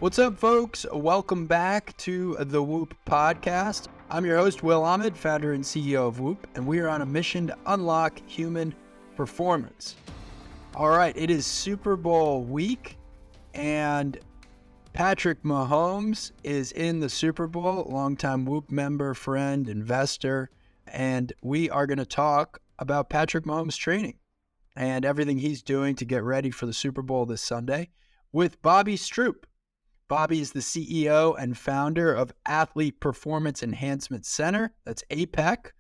What's up, folks? Welcome back to the Whoop podcast. I'm your host, Will Ahmed, founder and CEO of Whoop, and we are on a mission to unlock human performance. All right, it is Super Bowl week, and Patrick Mahomes is in the Super Bowl, longtime Whoop member, friend, investor, and we are going to talk about Patrick Mahomes' training and everything he's doing to get ready for the Super Bowl this Sunday with Bobby Stroupe. Bobby is the CEO and founder of Athlete Performance Enhancement Center, that's APEC,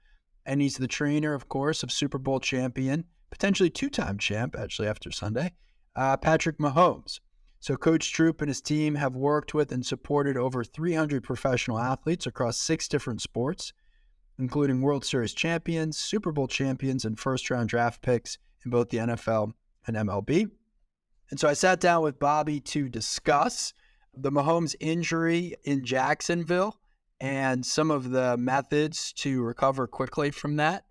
and he's the trainer, of course, of Super Bowl champion, potentially two-time champ, actually, after Sunday, Patrick Mahomes. So Coach Stroupe and his team have worked with and supported over 300 professional athletes across 6 different sports, including World Series champions, Super Bowl champions, and first-round draft picks in both the NFL and MLB. And so I sat down with Bobby to discuss the Mahomes injury in Jacksonville and some of the methods to recover quickly from that.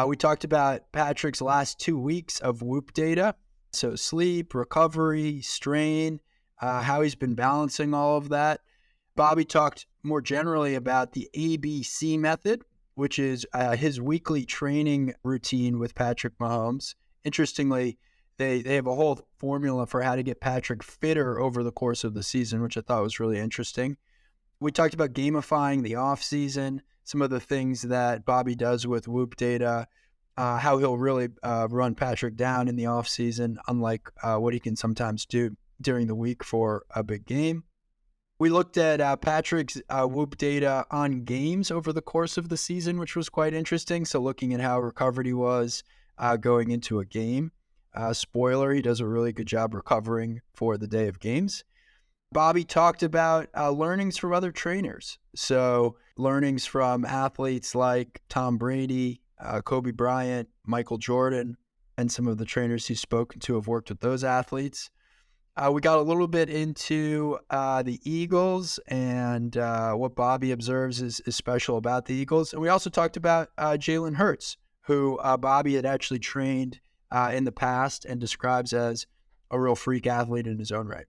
We talked about Patrick's last 2 weeks of Whoop data, so sleep, recovery, strain, how he's been balancing all of that. Bobby talked more generally about the ABC method, which is his weekly training routine with Patrick Mahomes. Interestingly, they have a whole formula for how to get Patrick fitter over the course of the season, which I thought was really interesting. We talked about gamifying the offseason, some of the things that Bobby does with Whoop data, how he'll really run Patrick down in the offseason, unlike what he can sometimes do during the week for a big game. We looked at Patrick's Whoop data on games over the course of the season, which was quite interesting. So looking at how recovered he was going into a game. Spoiler, he does a really good job recovering for the day of games. Bobby talked about learnings from other trainers. So learnings from athletes like Tom Brady, Kobe Bryant, Michael Jordan, and some of the trainers he's spoken to have worked with those athletes. We got a little bit into the Eagles and what Bobby observes is special about the Eagles. And we also talked about Jalen Hurts, who Bobby had actually trained in the past and describes as a real freak athlete in his own right.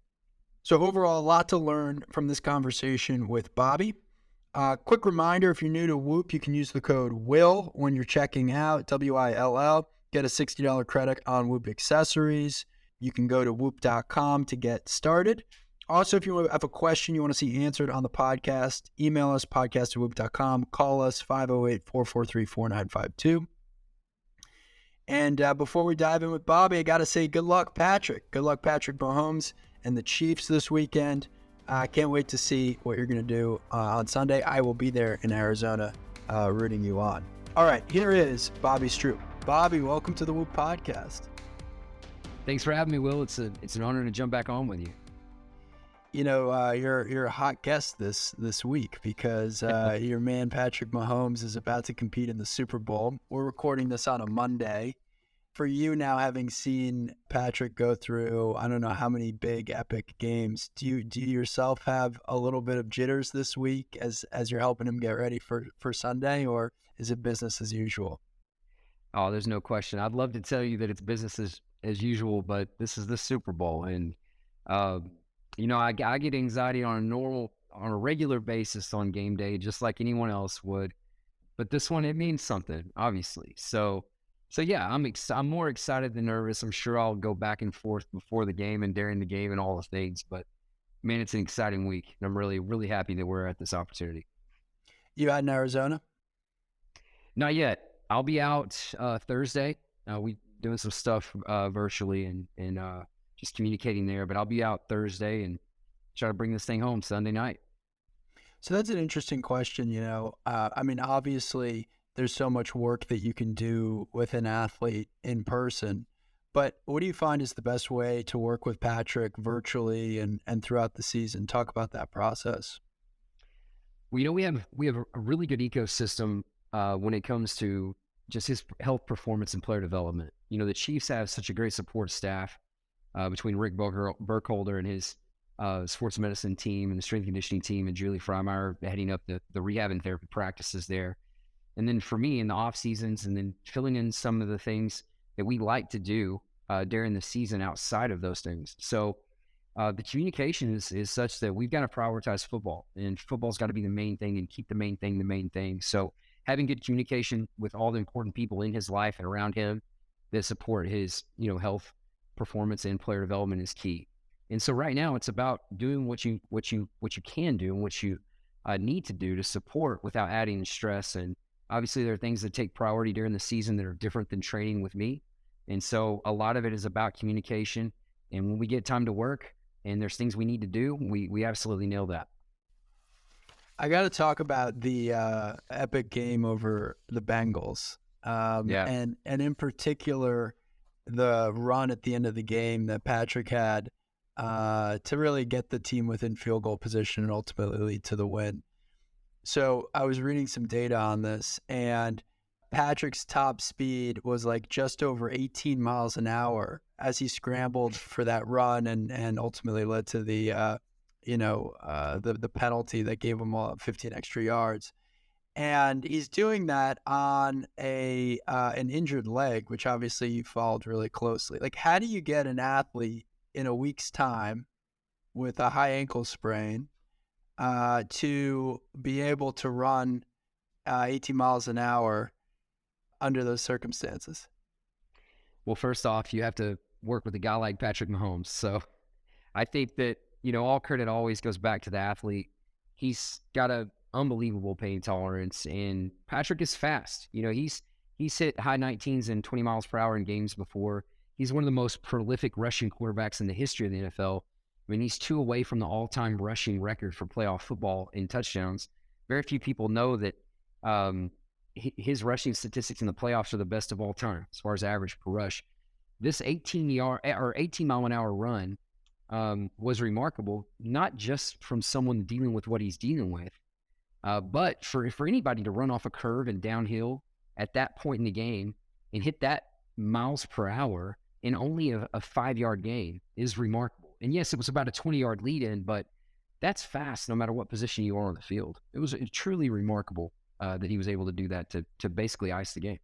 So overall, a lot to learn from this conversation with Bobby. Quick reminder, if you're new to Whoop, you can use the code WILL when you're checking out, WILL, get a $60 credit on Whoop accessories. You can go to whoop.com to get started. Also, if you have a question you want to see answered on the podcast, email us, podcast@whoop.com, call us 508-443-4952. And before we dive in with Bobby, I got to say good luck, Patrick. Good luck, Patrick Mahomes and the Chiefs this weekend. I can't wait to see what you're going to do on Sunday. I will be there in Arizona rooting you on. All right, here is Bobby Stroupe. Bobby, welcome to the Whoop podcast. Thanks for having me, Will. It's an honor to jump back on with you. You know, you're a hot guest this week because your man Patrick Mahomes is about to compete in the Super Bowl. We're recording this on a Monday. For you now, having seen Patrick go through, I don't know how many big epic games, do you yourself have a little bit of jitters this week as you're helping him get ready for Sunday, or is it business as usual? Oh, there's no question. I'd love to tell you that it's business as usual, but this is the Super Bowl, and I get anxiety on a regular basis on game day, just like anyone else would. But this one, it means something, obviously. So yeah, I'm more excited than nervous. I'm sure I'll go back and forth before the game and during the game and all the things. But man, it's an exciting week, and I'm really, really happy that we're at this opportunity. You out in Arizona? Not yet. I'll be out Thursday. We doing some stuff virtually and just communicating there. But I'll be out Thursday and try to bring this thing home Sunday night. So that's an interesting question. Obviously, there's so much work that you can do with an athlete in person. But what do you find is the best way to work with Patrick virtually and throughout the season? Talk about that process. Well, we have a really good ecosystem when it comes to just his health, performance, and player development. The Chiefs have such a great support staff between Rick Burkholder and his sports medicine team and the strength conditioning team, and Julie Freimeyer heading up the rehab and therapy practices there. And then for me in the off seasons, and then filling in some of the things that we like to do during the season outside of those things. So the communication is such that we've got to prioritize football, and football's got to be the main thing and keep the main thing the main thing. So having good communication with all the important people in his life and around him that support his, health, performance, and player development is key. And so right now it's about doing what you can do and what you need to do to support without adding stress. And obviously there are things that take priority during the season that are different than training with me. And so a lot of it is about communication. And when we get time to work and there's things we need to do, we absolutely nail that. I got to talk about the epic game over the Bengals, and in particular, the run at the end of the game that Patrick had to really get the team within field goal position and ultimately lead to the win. So I was reading some data on this, and Patrick's top speed was like just over 18 miles an hour as he scrambled for that run and ultimately led to the the penalty that gave him 15 extra yards. And he's doing that on an injured leg, which obviously you followed really closely. Like, how do you get an athlete in a week's time with a high ankle sprain to be able to run 18 miles an hour under those circumstances? Well, first off, you have to work with a guy like Patrick Mahomes. So I think that, all credit always goes back to the athlete. He's got an unbelievable pain tolerance, and Patrick is fast. He's hit high 19s and 20 miles per hour in games before. He's one of the most prolific rushing quarterbacks in the history of the NFL. I mean, he's 2 away from the all-time rushing record for playoff football in touchdowns. Very few people know that his rushing statistics in the playoffs are the best of all time as far as average per rush. This 18-mile-an-hour run was remarkable, not just from someone dealing with what he's dealing with, but for anybody to run off a curve and downhill at that point in the game and hit that miles per hour in only a 5-yard gain is remarkable. And yes, it was about a 20-yard lead in, but that's fast no matter what position you are on the field. It was truly remarkable that he was able to do that to basically ice the game.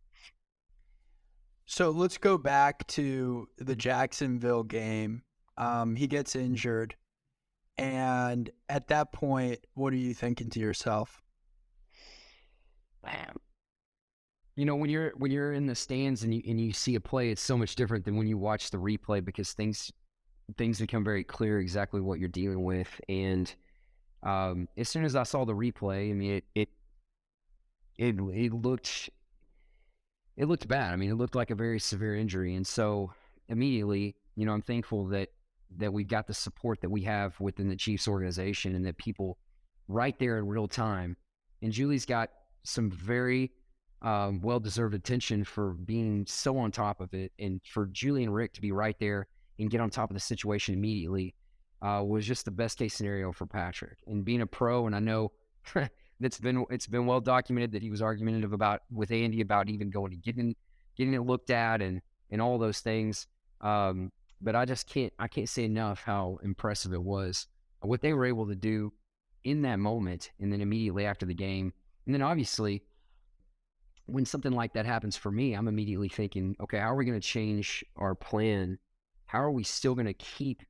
So let's go back to the Jacksonville game. He gets injured, and at that point, what are you thinking to yourself? Man, when you're in the stands and you see a play, it's so much different than when you watch the replay, because things become very clear exactly what you're dealing with. And as soon as I saw the replay, I mean, it looked bad. I mean, it looked like a very severe injury, and so immediately, I'm thankful that we've got the support that we have within the Chiefs organization, and that people right there in real time. And Julie's got some very well-deserved attention for being so on top of it, and for Julie and Rick to be right there and get on top of the situation immediately was just the best case scenario for Patrick. And being a pro, and I know it's been well documented that he was argumentative with Andy about even going to getting it looked at and all those things. But I can't say enough how impressive it was what they were able to do in that moment, and then immediately after the game. And then obviously, when something like that happens for me, I'm immediately thinking, okay, how are we going to change our plan? How are we still going to keep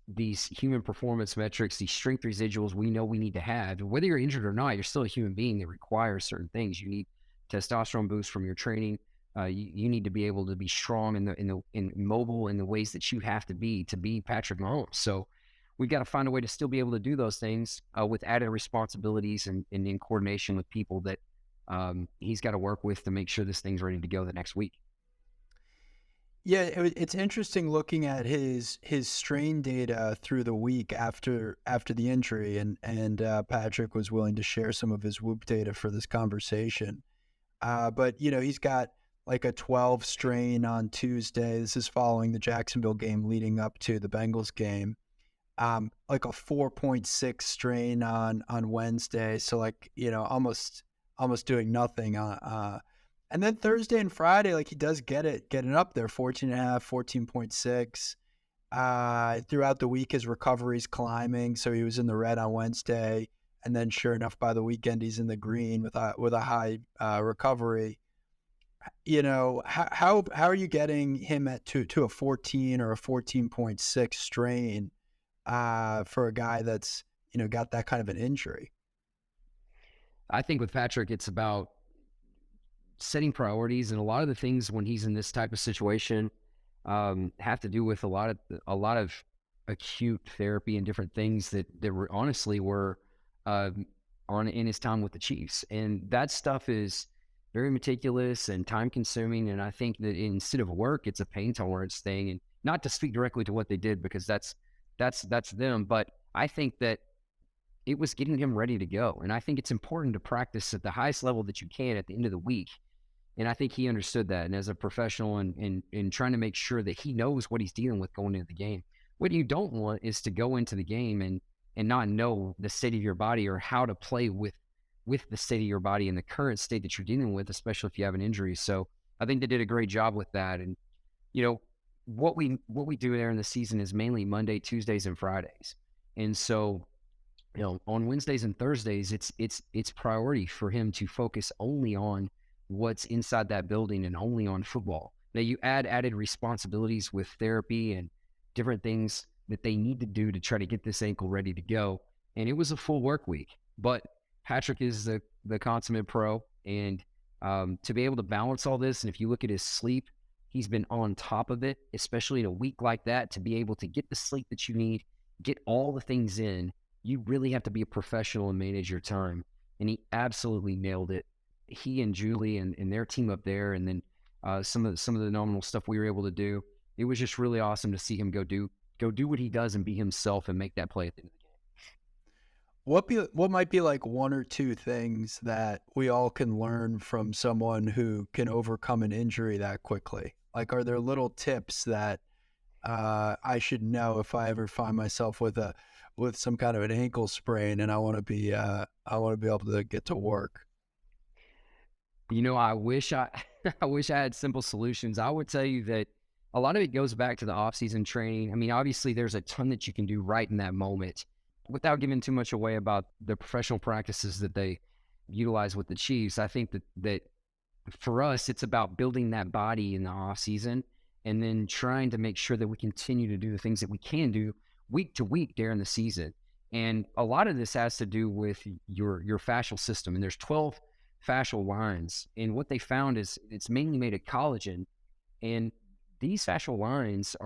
these human performance metrics, these strength residuals we know we need to have? Whether you're injured or not, you're still a human being that requires certain things. You need testosterone boost from your training. You need to be able to be strong in mobile in the ways that you have to be Patrick Mahomes. So we've got to find a way to still be able to do those things with added responsibilities and in coordination with people that he's got to work with to make sure this thing's ready to go the next week. Yeah, it's interesting looking at his strain data through the week after the injury, and Patrick was willing to share some of his Whoop data for this conversation. But he's got like a 12 strain on Tuesday. This is following the Jacksonville game leading up to the Bengals game. Like a 4.6 strain on Wednesday. So like, almost doing nothing. And then Thursday and Friday, like he does getting up there, 14.5, 14.6. Throughout the week, his recovery's climbing. So he was in the red on Wednesday. And then sure enough, by the weekend, he's in the green with a high recovery. How are you getting him to a 14 or a 14.6 strain for a guy that's, got that kind of an injury? I think with Patrick, it's about setting priorities, and a lot of the things when he's in this type of situation have to do with a lot of acute therapy and different things that were honestly were on in his time with the Chiefs, and that stuff is very meticulous and time consuming. And I think that instead of work, it's a pain tolerance thing. And not to speak directly to what they did, because that's them, but I think that it was getting him ready to go. And I think it's important to practice at the highest level that you can at the end of the week. And I think he understood that. And as a professional and trying to make sure that he knows what he's dealing with going into the game. What you don't want is to go into the game and not know the state of your body or how to play with the state of your body and the current state that you're dealing with, especially if you have an injury. So I think they did a great job with that. And, what we do there in the season is mainly Monday, Tuesdays, and Fridays. And so, on Wednesdays and Thursdays, it's priority for him to focus only on what's inside that building and only on football. Now you added responsibilities with therapy and different things that they need to do to try to get this ankle ready to go. And it was a full work week, but Patrick is the consummate pro. And to be able to balance all this, and if you look at his sleep, he's been on top of it, especially in a week like that, to be able to get the sleep that you need, get all the things in. You really have to be a professional and manage your time. And he absolutely nailed it. He and Julie and their team up there, and then some of the nominal stuff we were able to do. It was just really awesome to see him go do what he does and be himself and make that play at the end of the game. What might be like one or two things that we all can learn from someone who can overcome an injury that quickly? Like, are there little tips that I should know if I ever find myself with some kind of an ankle sprain and I want to be able to get to work? I wish I had simple solutions. I would tell you that a lot of it goes back to the off-season training. I mean, obviously there's a ton that you can do right in that moment without giving too much away about the professional practices that they utilize with the Chiefs. I think that for us, it's about building that body in the off-season and then trying to make sure that we continue to do the things that we can do week to week during the season. And a lot of this has to do with your fascial system. And there's 12 fascial lines. And what they found is it's mainly made of collagen. And these fascial lines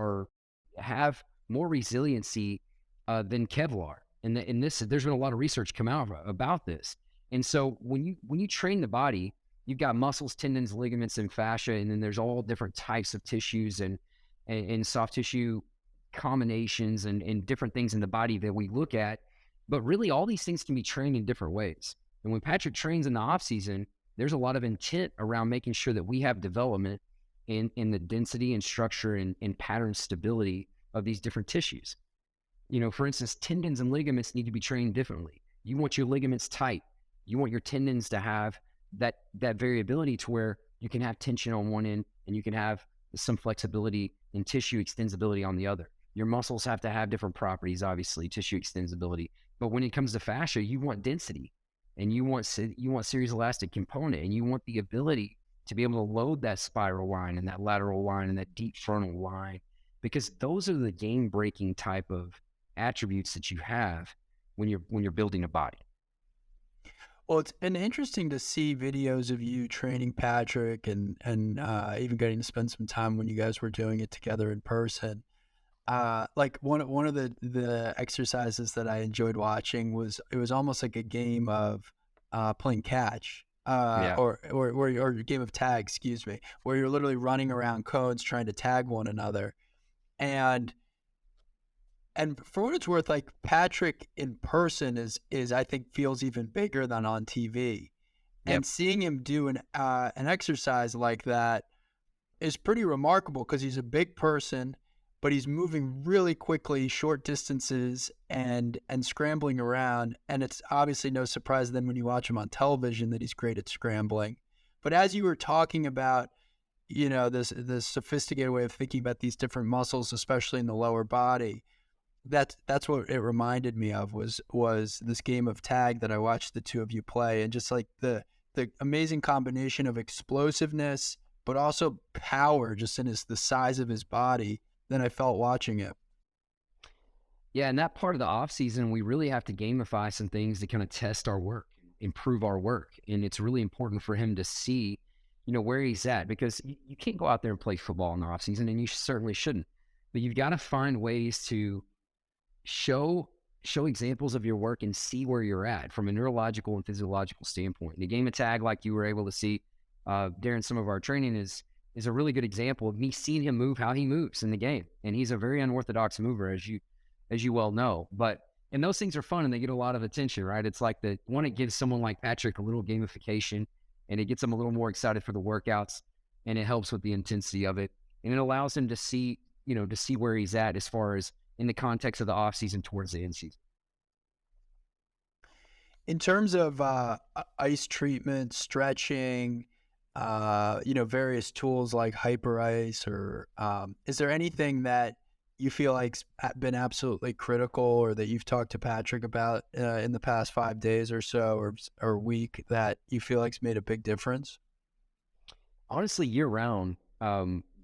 have more resiliency than Kevlar. And there's been a lot of research come out about this. And so when you train the body, you've got muscles, tendons, ligaments, and fascia, and then there's all different types of tissues and soft tissue combinations and different things in the body that we look at. But really, all these things can be trained in different ways. And when Patrick trains in the off season, there's a lot of intent around making sure that we have development in the density and structure and pattern stability of these different tissues. For instance, tendons and ligaments need to be trained differently. You want your ligaments tight. You want your tendons to have that variability to where you can have tension on one end and you can have some flexibility and tissue extensibility on the other. Your muscles have to have different properties, obviously, tissue extensibility. But when it comes to fascia, you want density, and you want series elastic component, and you want the ability to be able to load that spiral line and that lateral line and that deep frontal line, because those are the game-breaking type of attributes that you have when you're building a body. Well, it's been interesting to see videos of you training Patrick and even getting to spend some time when you guys were doing it together in person. Like one of the exercises that I enjoyed watching was, it was almost like a game of playing catch, or game of tag, excuse me, where you're literally running around cones trying to tag one another. And for what it's worth, like, Patrick in person is I think feels even bigger than on TV. Yep. And seeing him do an exercise like that is pretty remarkable, because he's a big person, but he's moving really quickly, short distances, and scrambling around. And it's obviously no surprise then when you watch him on television that he's great at scrambling. But as you were talking about, this sophisticated way of thinking about these different muscles, especially in the lower body, that's what it reminded me of, was this game of tag that I watched the two of you play, and just like the amazing combination of explosiveness but also power just in the size of his body that I felt watching it. Yeah, and that part of the off season, we really have to gamify some things to kind of test our work, improve our work. And it's really important for him to see, where he's at, because you can't go out there and play football in the off season, and you certainly shouldn't. But you've got to find ways to show examples of your work and see where you're at from a neurological and physiological standpoint. And the game of tag, like you were able to see during some of our training, is a really good example of me seeing him move how he moves in the game. And he's a very unorthodox mover, as you well know. And those things are fun and they get a lot of attention, right? It's like it gives someone like Patrick a little gamification, and it gets them a little more excited for the workouts, and it helps with the intensity of it. And it allows him to see where he's at as far as in the context of the off season towards the end season. In terms of ice treatment, stretching, various tools like hyper ice, or is there anything that you feel like's been absolutely critical, or that you've talked to Patrick about in the past 5 days or so, or week, that you feel like's made a big difference? Honestly, year round,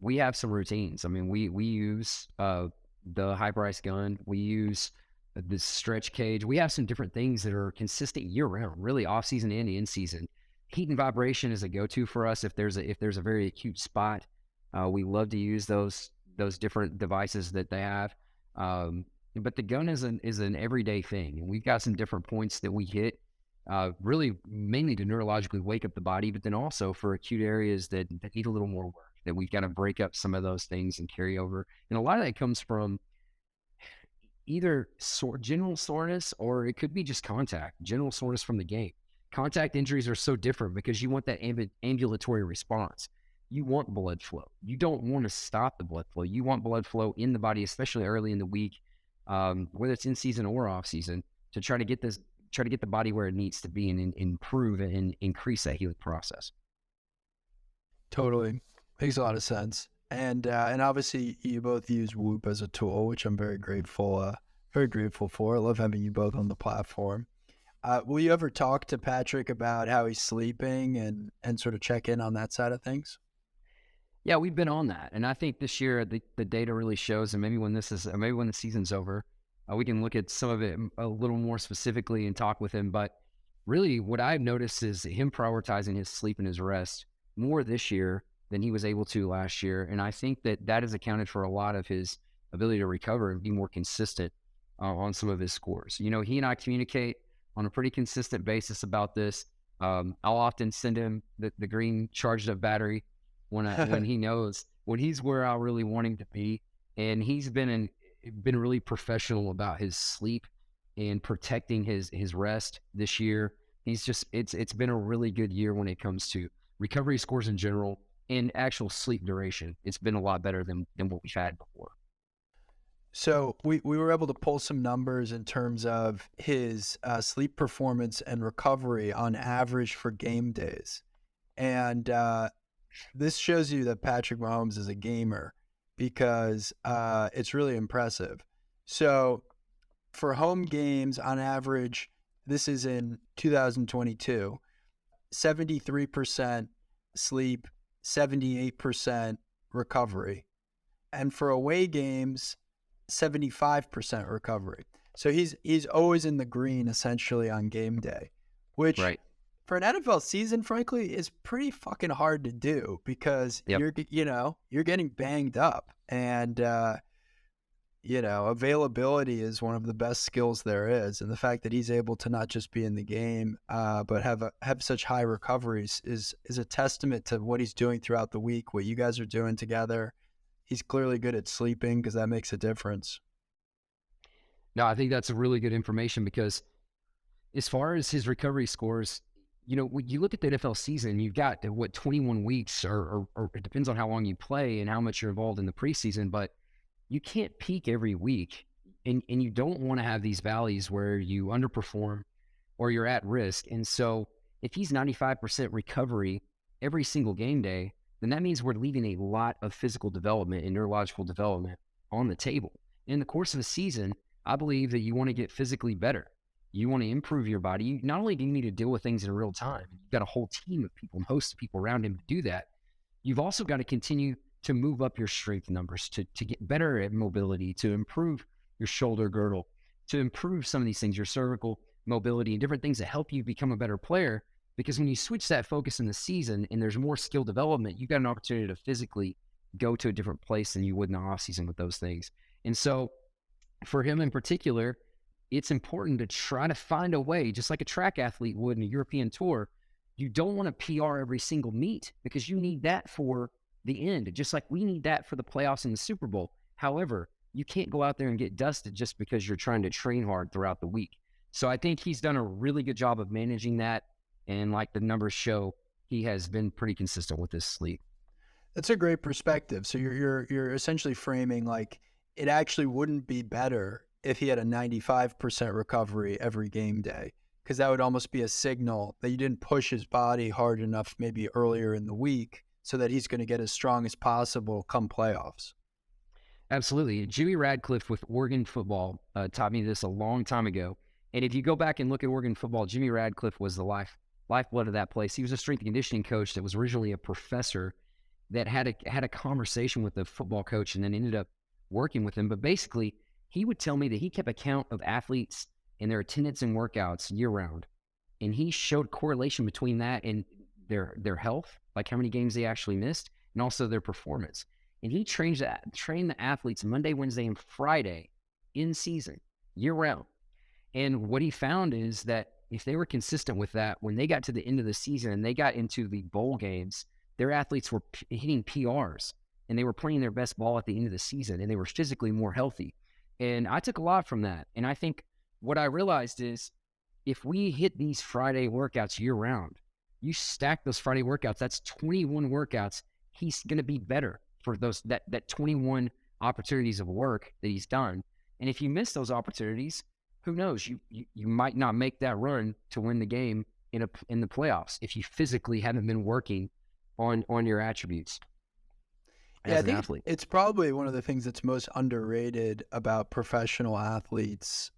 we have some routines. I mean, we use the hyper ice gun. We use the stretch cage. We have some different things that are consistent year round, really off season and in season. Heat and vibration is a go-to for us if there's a very acute spot. We love to use those different devices that they have. But the gun is an everyday thing, and we've got some different points that we hit, really mainly to neurologically wake up the body, but then also for acute areas that need a little more work, that we've got to break up some of those things and carry over. And a lot of that comes from either general soreness, or it could be just general soreness from the game. Contact injuries are so different because you want that ambulatory response. You want blood flow. You don't want to stop the blood flow. You want blood flow in the body, especially early in the week, whether it's in season or off season, to try to get the body where it needs to be and improve and increase that healing process. Totally. Makes a lot of sense. And obviously you both use Whoop as a tool, which I'm very grateful for. I love having you both on the platform. Will you ever talk to Patrick about how he's sleeping and sort of check in on that side of things? Yeah, we've been on that. And I think this year the data really shows, and maybe when the season's over, we can look at some of it a little more specifically and talk with him. But really what I've noticed is him prioritizing his sleep and his rest more this year than he was able to last year. And I think that has accounted for a lot of his ability to recover and be more consistent on some of his scores. He and I communicate on a pretty consistent basis about this. I'll often send him the green charged up battery when he knows, when he's where I really want him to be. And he's been really professional about his sleep and protecting his rest this year. It's been a really good year when it comes to recovery scores in general and actual sleep duration. It's been a lot better than what we've had before. So we were able to pull some numbers in terms of his sleep performance and recovery on average for game days. And this shows you that Patrick Mahomes is a gamer, because it's really impressive. So for home games on average, this is in 2022, 73% sleep, 78% recovery. And for away games, 75% recovery. So he's always in the green essentially on game day, which right. For an NFL season, frankly, is pretty fucking hard to do, because you're getting banged up, and availability is one of the best skills there is. And the fact that he's able to not just be in the game, but have such high recoveries is a testament to what he's doing throughout the week, what you guys are doing together. He's clearly good at sleeping, because that makes a difference. No, I think that's a really good information, because as far as his recovery scores, when you look at the NFL season, you've got 21 weeks, or it depends on how long you play and how much you're involved in the preseason, but you can't peak every week, and you don't want to have these valleys where you underperform or you're at risk. And so if he's 95% recovery every single game day, then that means we're leaving a lot of physical development and neurological development on the table. In the course of a season, I believe that you want to get physically better. You want to improve your body. Not only do you need to deal with things in real time, you've got a whole team of people and host of people around him to do that. You've also got to continue to move up your strength numbers, to get better at mobility, to improve your shoulder girdle, to improve some of these things, your cervical mobility and different things that help you become a better player. Because when you switch that focus in the season and there's more skill development, you got an opportunity to physically go to a different place than you would in the off season with those things. And so for him in particular, it's important to try to find a way, just like a track athlete would in a European tour. You don't want to PR every single meet because you need that for the end, just like we need that for the playoffs and the Super Bowl. However, you can't go out there and get dusted just because you're trying to train hard throughout the week. So I think he's done a really good job of managing that. And like the numbers show, he has been pretty consistent with his sleep. That's a great perspective. So you're essentially framing like it actually wouldn't be better if he had a 95% recovery every game day, because that would almost be a signal that you didn't push his body hard enough maybe earlier in the week so that he's going to get as strong as possible come playoffs. Absolutely. Jimmy Radcliffe with Oregon football taught me this a long time ago. And if you go back and look at Oregon football, Jimmy Radcliffe was the lifeblood of that place. He was a strength and conditioning coach that was originally a professor that had a conversation with the football coach and then ended up working with him. But basically, he would tell me that he kept account of athletes and their attendance and workouts year round. And he showed correlation between that and their health, like how many games they actually missed, and also their performance. And he trained the athletes Monday, Wednesday, and Friday in season, year round. And what he found is that if they were consistent with that, when they got to the end of the season and they got into the bowl games, their athletes were hitting PRs and they were playing their best ball at the end of the season and they were physically more healthy. And I took a lot from that. And I think what I realized is if we hit these Friday workouts year round, you stack those Friday workouts, that's 21 workouts. He's going to be better for that 21 opportunities of work that he's done. And if you miss those opportunities, who knows? You might not make that run to win the game in the playoffs if you physically haven't been working on your attributes as an athlete. It's probably one of the things that's most underrated about professional athletes,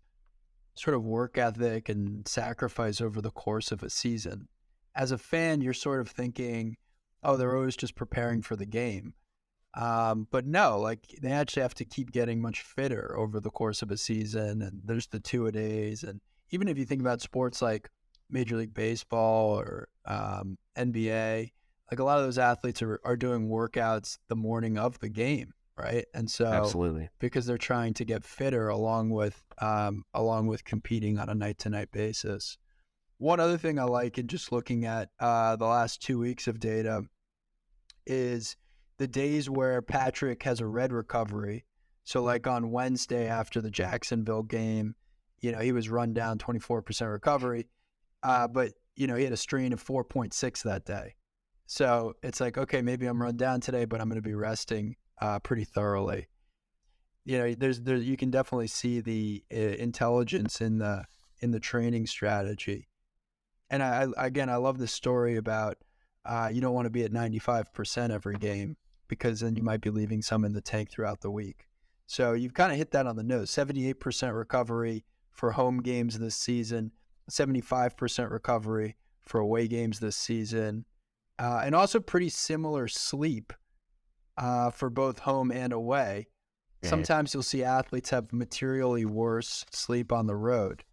sort of work ethic and sacrifice over the course of a season. As a fan, you're sort of thinking, oh, they're always just preparing for the game. But no, like they actually have to keep getting much fitter over the course of a season. And there's the two-a-days. And even if you think about sports like Major League Baseball or NBA, like a lot of those athletes are doing workouts the morning of the game, right? And so absolutely, because they're trying to get fitter along with competing on a night-to-night basis. One other thing I like in just looking at the last 2 weeks of data is the days where Patrick has a red recovery. So like on Wednesday after the Jacksonville game, he was run down 24% recovery, but he had a strain of 4.6 that day. So it's like, okay, maybe I'm run down today, but I'm going to be resting pretty thoroughly. You can definitely see the intelligence in the training strategy. And I love this story about you don't want to be at 95% every game because then you might be leaving some in the tank throughout the week. So you've kind of hit that on the nose. 78% recovery for home games this season, 75% recovery for away games this season, and also pretty similar sleep for both home and away. Right. Sometimes you'll see athletes have materially worse sleep on the road.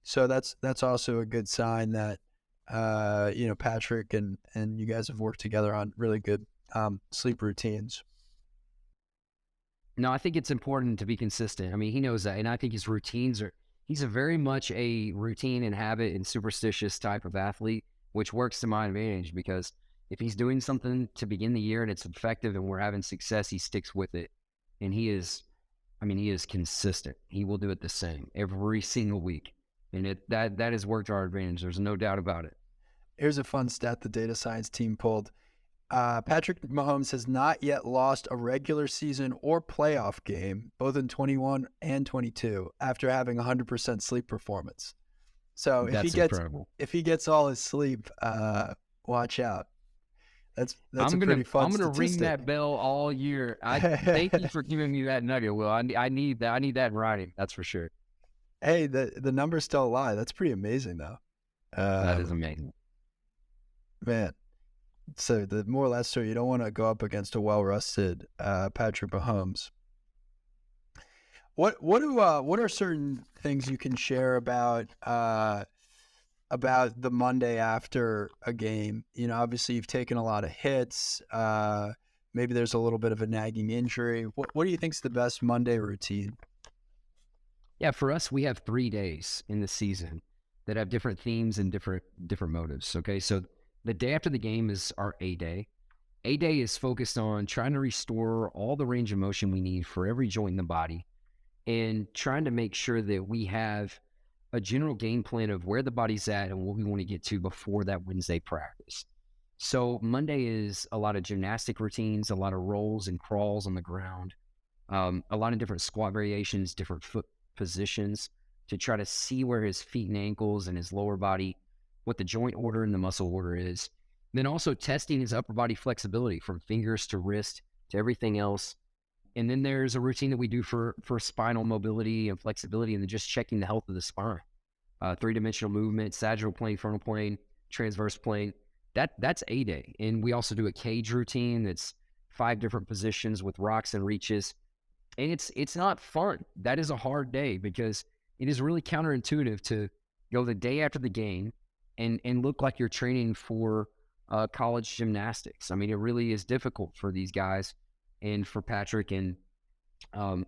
So that's also a good sign that Patrick and you guys have worked together on really good sleep routines. No, I think it's important to be consistent. I mean, he knows that. And I think his routines he's a very much a routine and habit and superstitious type of athlete, which works to my advantage because if he's doing something to begin the year and it's effective and we're having success, he sticks with it. And he is consistent. He will do it the same every single week. And that has worked to our advantage. There's no doubt about it. Here's a fun stat the data science team pulled. Patrick Mahomes has not yet lost a regular season or playoff game, both in 21 and 22, after having 100% sleep performance. So if he gets all his sleep, watch out. That's pretty fun. I'm gonna ring that bell all year. Thank you for giving me that nugget, Will. I need that. I need that in writing. That's for sure. Hey, the numbers don't lie. That's pretty amazing, though. That is amazing, man. So the more or less, so you don't want to go up against a well-rested Patrick Mahomes. What are certain things you can share about the Monday after a game? You know, obviously you've taken a lot of hits. Maybe there's a little bit of a nagging injury. What do you think's the best Monday routine? Yeah, for us, we have 3 days in the season that have different themes and different motives. Okay, so the day after the game is our A day. A day is focused on trying to restore all the range of motion we need for every joint in the body, and trying to make sure that we have a general game plan of where the body's at and what we want to get to before that Wednesday practice. So Monday is a lot of gymnastic routines, a lot of rolls and crawls on the ground, a lot of different squat variations, different foot positions to try to see where his feet and ankles and his lower body, what the joint order and the muscle order is. Then also testing his upper body flexibility from fingers to wrist to everything else. And then there's a routine that we do for spinal mobility and flexibility, and then just checking the health of the spine. Three-dimensional movement, sagittal plane, frontal plane, transverse plane. That's A day. And we also do a cage routine that's 5 different positions with rocks and reaches. And it's not fun. That is a hard day because it is really counterintuitive to go the day after the game and look like you're training for college gymnastics. I mean, it really is difficult for these guys and for Patrick. And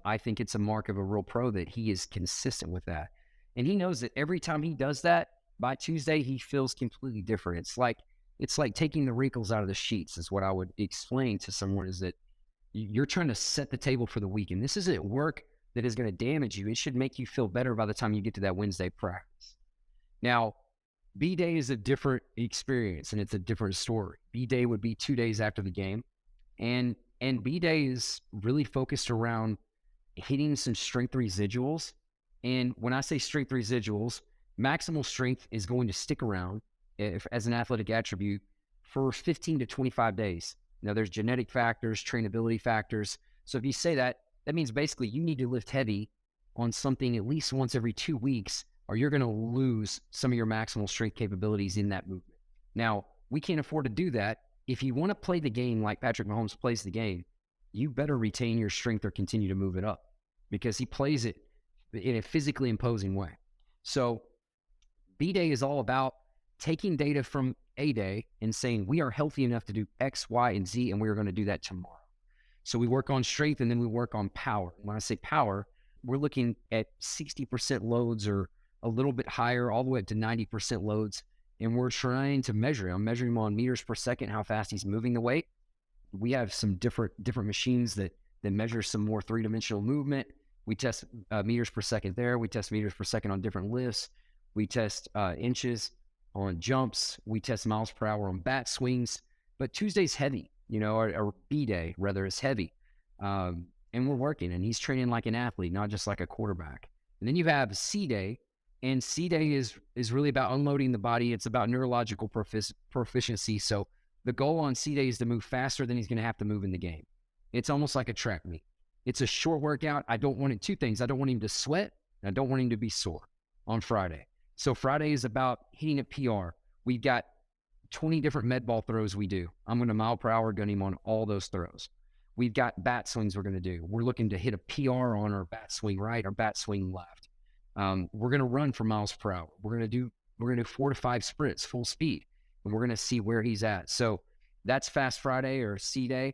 I think it's a mark of a real pro that he is consistent with that. And he knows that every time he does that, by Tuesday, he feels completely different. It's like taking the wrinkles out of the sheets is what I would explain to someone, is that you're trying to set the table for the week. And this isn't work that is going to damage you. It should make you feel better by the time you get to that Wednesday practice. Now, B-Day is a different experience and it's a different story. B-Day would be 2 days after the game. And B-Day is really focused around hitting some strength residuals. And when I say strength residuals, maximal strength is going to stick around as an athletic attribute for 15 to 25 days. Now, there's genetic factors, trainability factors. So if you say that, that means basically you need to lift heavy on something at least once every 2 weeks, or you're going to lose some of your maximal strength capabilities in that movement. Now, we can't afford to do that. If you want to play the game like Patrick Mahomes plays the game, you better retain your strength or continue to move it up, because he plays it in a physically imposing way. So B-Day is all about taking data from A day and saying we are healthy enough to do X, Y, and Z, and we're going to do that tomorrow. So we work on strength and then we work on power. When I say power, we're looking at 60% loads or a little bit higher, all the way up to 90% loads. And we're trying to measure. I'm measuring him on meters per second, how fast he's moving the weight. We have some different machines that measure some more three-dimensional movement. We test meters per second there. We test meters per second on different lifts. We test inches on jumps. We test miles per hour on bat swings. But Tuesday's heavy, or B-Day, rather, is heavy. And we're working, and he's training like an athlete, not just like a quarterback. And then you have C-Day, and C-Day is really about unloading the body. It's about neurological proficiency. So the goal on C-Day is to move faster than he's going to have to move in the game. It's almost like a track meet. It's a short workout. I don't want it, 2 things. I don't want him to sweat, and I don't want him to be sore on Friday. So Friday is about hitting a PR. We've got 20 different med ball throws we do. I'm going to mile per hour gun him on all those throws. We've got bat swings we're going to do. We're looking to hit a PR on our bat swing right or bat swing left. We're going to run for miles per hour. We're going to do 4 to 5 sprints full speed, and we're going to see where he's at. So that's Fast Friday or C-Day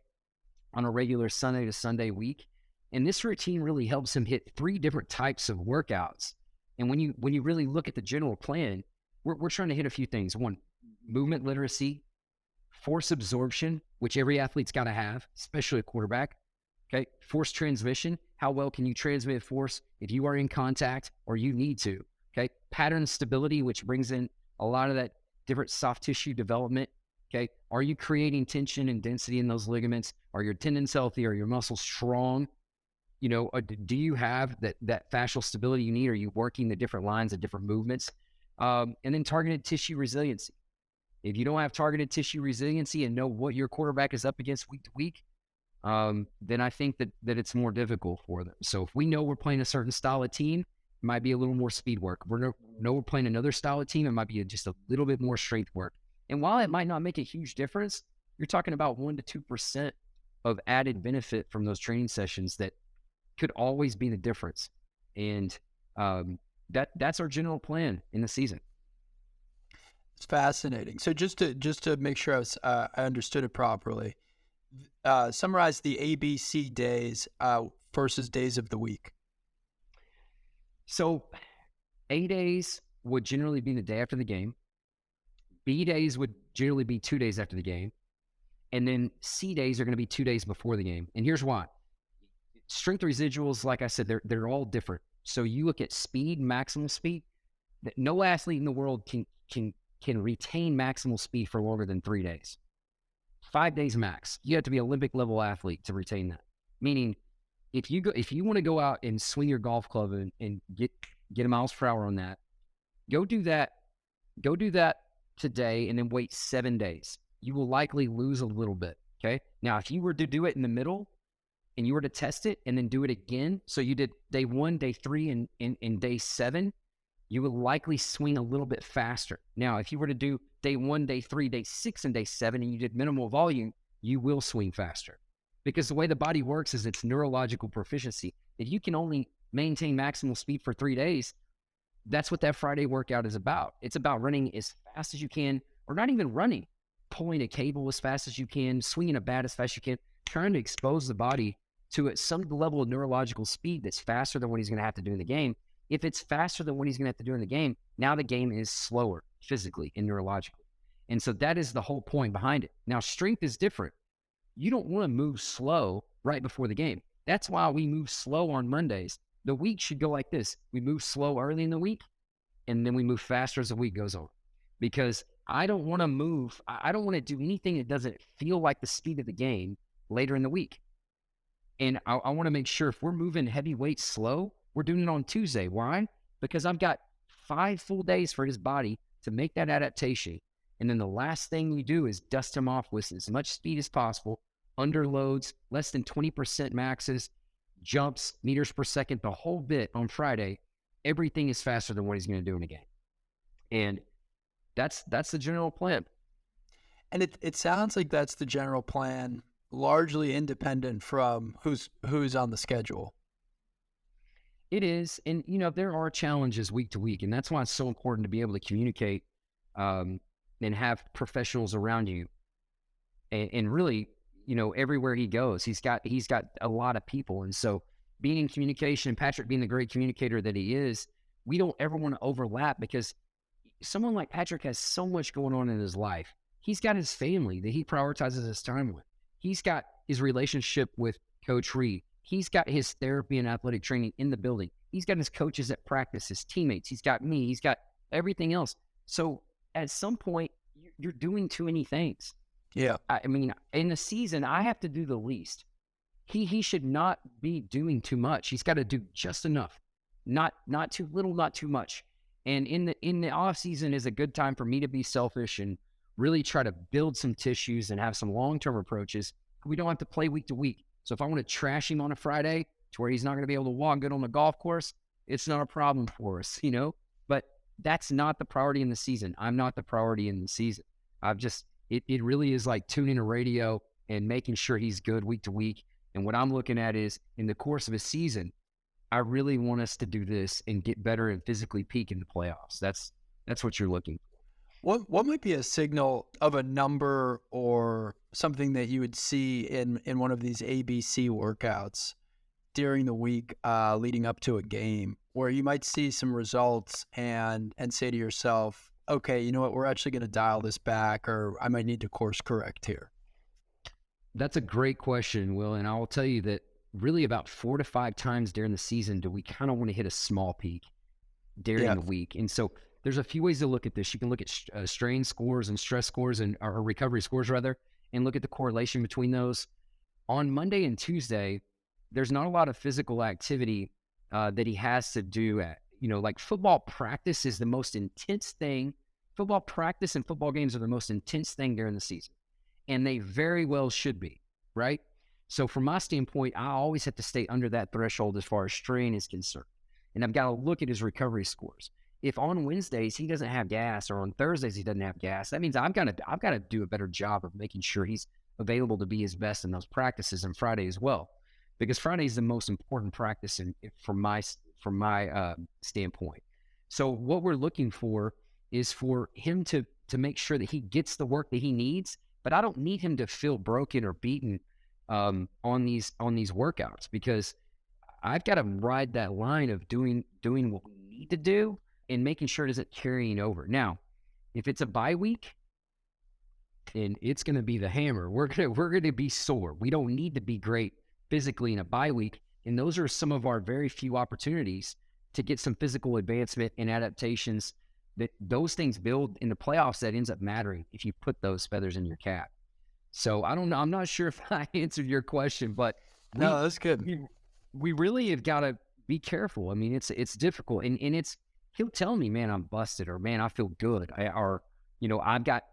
on a regular Sunday to Sunday week. And this routine really helps him hit 3 different types of workouts. And when you really look at the general plan, we're trying to hit a few things. 1, movement literacy, force absorption, which every athlete's got to have, especially a quarterback. Okay, force transmission. How well can you transmit force if you are in contact or you need to? Okay, pattern stability, which brings in a lot of that different soft tissue development. Okay, are you creating tension and density in those ligaments? Are your tendons healthy? Are your muscles strong? Do you have that fascial stability you need? Are you working the different lines of different movements? And then targeted tissue resiliency. If you don't have targeted tissue resiliency and know what your quarterback is up against week to week, then I think that it's more difficult for them. So if we know we're playing a certain style of team, it might be a little more speed work. We're playing another style of team, it might be just a little bit more strength work. And while it might not make a huge difference, you're talking about 1% to 2% of added benefit from those training sessions that could always be the difference. And that's our general plan in the season. It's fascinating. So just to make sure I understood it properly, summarize the ABC days versus days of the week. So A days would generally be the day after the game. B days would generally be 2 days after the game. And then C days are going to be 2 days before the game. And here's why. Strength residuals, like I said, they're all different. So you look at speed, maximal speed, that no athlete in the world can retain maximal speed for longer than 3 days. 5 days max. You have to be an Olympic level athlete to retain that. Meaning, if you want to go out and swing your golf club and get a miles per hour on that, go do that today and then wait 7 days. You will likely lose a little bit. Okay. Now, if you were to do it in the middle and you were to test it and then do it again, so you did day 1, day 3, and day 7, you will likely swing a little bit faster. Now, if you were to do day 1, day 3, day 6, and day 7, and you did minimal volume, you will swing faster. Because the way the body works is it's neurological proficiency. If you can only maintain maximal speed for 3 days, that's what that Friday workout is about. It's about running as fast as you can, or not even running, pulling a cable as fast as you can, swinging a bat as fast as you can, trying to expose the body to some level of neurological speed that's faster than what he's going to have to do in the game. If it's faster than what he's going to have to do in the game, now the game is slower physically and neurologically. And so that is the whole point behind it. Now, strength is different. You don't want to move slow right before the game. That's why we move slow on Mondays. The week should go like this. We move slow early in the week, and then we move faster as the week goes on. Because I don't want to move. I don't want to do anything that doesn't feel like the speed of the game later in the week. And I want to make sure if we're moving heavy weights slow, we're doing it on Tuesday. Why? Because I've got 5 full days for his body to make that adaptation. And then the last thing you do is dust him off with as much speed as possible, under loads, less than 20% maxes, jumps, meters per second, the whole bit on Friday. Everything is faster than what he's going to do in a game. And that's the general plan. And it sounds like that's the general plan, largely independent from who's on the schedule. It is. And, there are challenges week to week. And that's why it's so important to be able to communicate and have professionals around you. And really, everywhere he goes, he's got a lot of people. And so being in communication, Patrick being the great communicator that he is, we don't ever want to overlap, because someone like Patrick has so much going on in his life. He's got his family that he prioritizes his time with. He's got his relationship with Coach Reed. He's got his therapy and athletic training in the building. He's got his coaches at practice, his teammates. He's got me. He's got everything else. So at some point, you're doing too many things. Yeah. I mean, in the season, I have to do the least. He should not be doing too much. He's got to do just enough. Not too little, not too much. And in the off season is a good time for me to be selfish and really try to build some tissues and have some long-term approaches. We don't have to play week to week. So if I want to trash him on a Friday to where he's not going to be able to walk good on the golf course, it's not a problem for us, But that's not the priority in the season. I'm not the priority in the season. It really is like tuning a radio and making sure he's good week to week. And what I'm looking at is, in the course of a season, I really want us to do this and get better and physically peak in the playoffs. That's what you're looking for. What might be a signal of a number or something that you would see in one of these ABC workouts during the week leading up to a game, where you might see some results and say to yourself, okay, you know what, we're actually going to dial this back, or I might need to course correct here? That's a great question, Will. And I will tell you that really about 4 to 5 times during the season do we kind of want to hit a small peak during the week. And so there's a few ways to look at this. You can look at strain scores and stress scores or recovery scores rather, and look at the correlation between those. On Monday and Tuesday, there's not a lot of physical activity that he has to do like football practice is the most intense thing. Football practice and football games are the most intense thing during the season. And they very well should be, right? So from my standpoint, I always have to stay under that threshold as far as strain is concerned. And I've got to look at his recovery scores. If on Wednesdays he doesn't have gas, or on Thursdays he doesn't have gas, that means I've got to do a better job of making sure he's available to be his best in those practices, and Friday as well. because Friday is the most important practice from my standpoint. So what we're looking for is for him to make sure that he gets the work that he needs, but I don't need him to feel broken or beaten on these workouts, because I've got to ride that line of doing what we need to do and making sure it isn't carrying over. Now, if it's a bye week and it's going to be the hammer, we're going to be sore. We don't need to be great physically in a bye week, and those are some of our very few opportunities to get some physical advancement and adaptations. That those things build in the playoffs, that ends up mattering if you put those feathers in your cap. So I don't know. I'm not sure if I answered your question, but No, that's good. We really have got to be careful. I mean, it's difficult, and he'll tell me, man, I'm busted, or man, I feel good, or I've got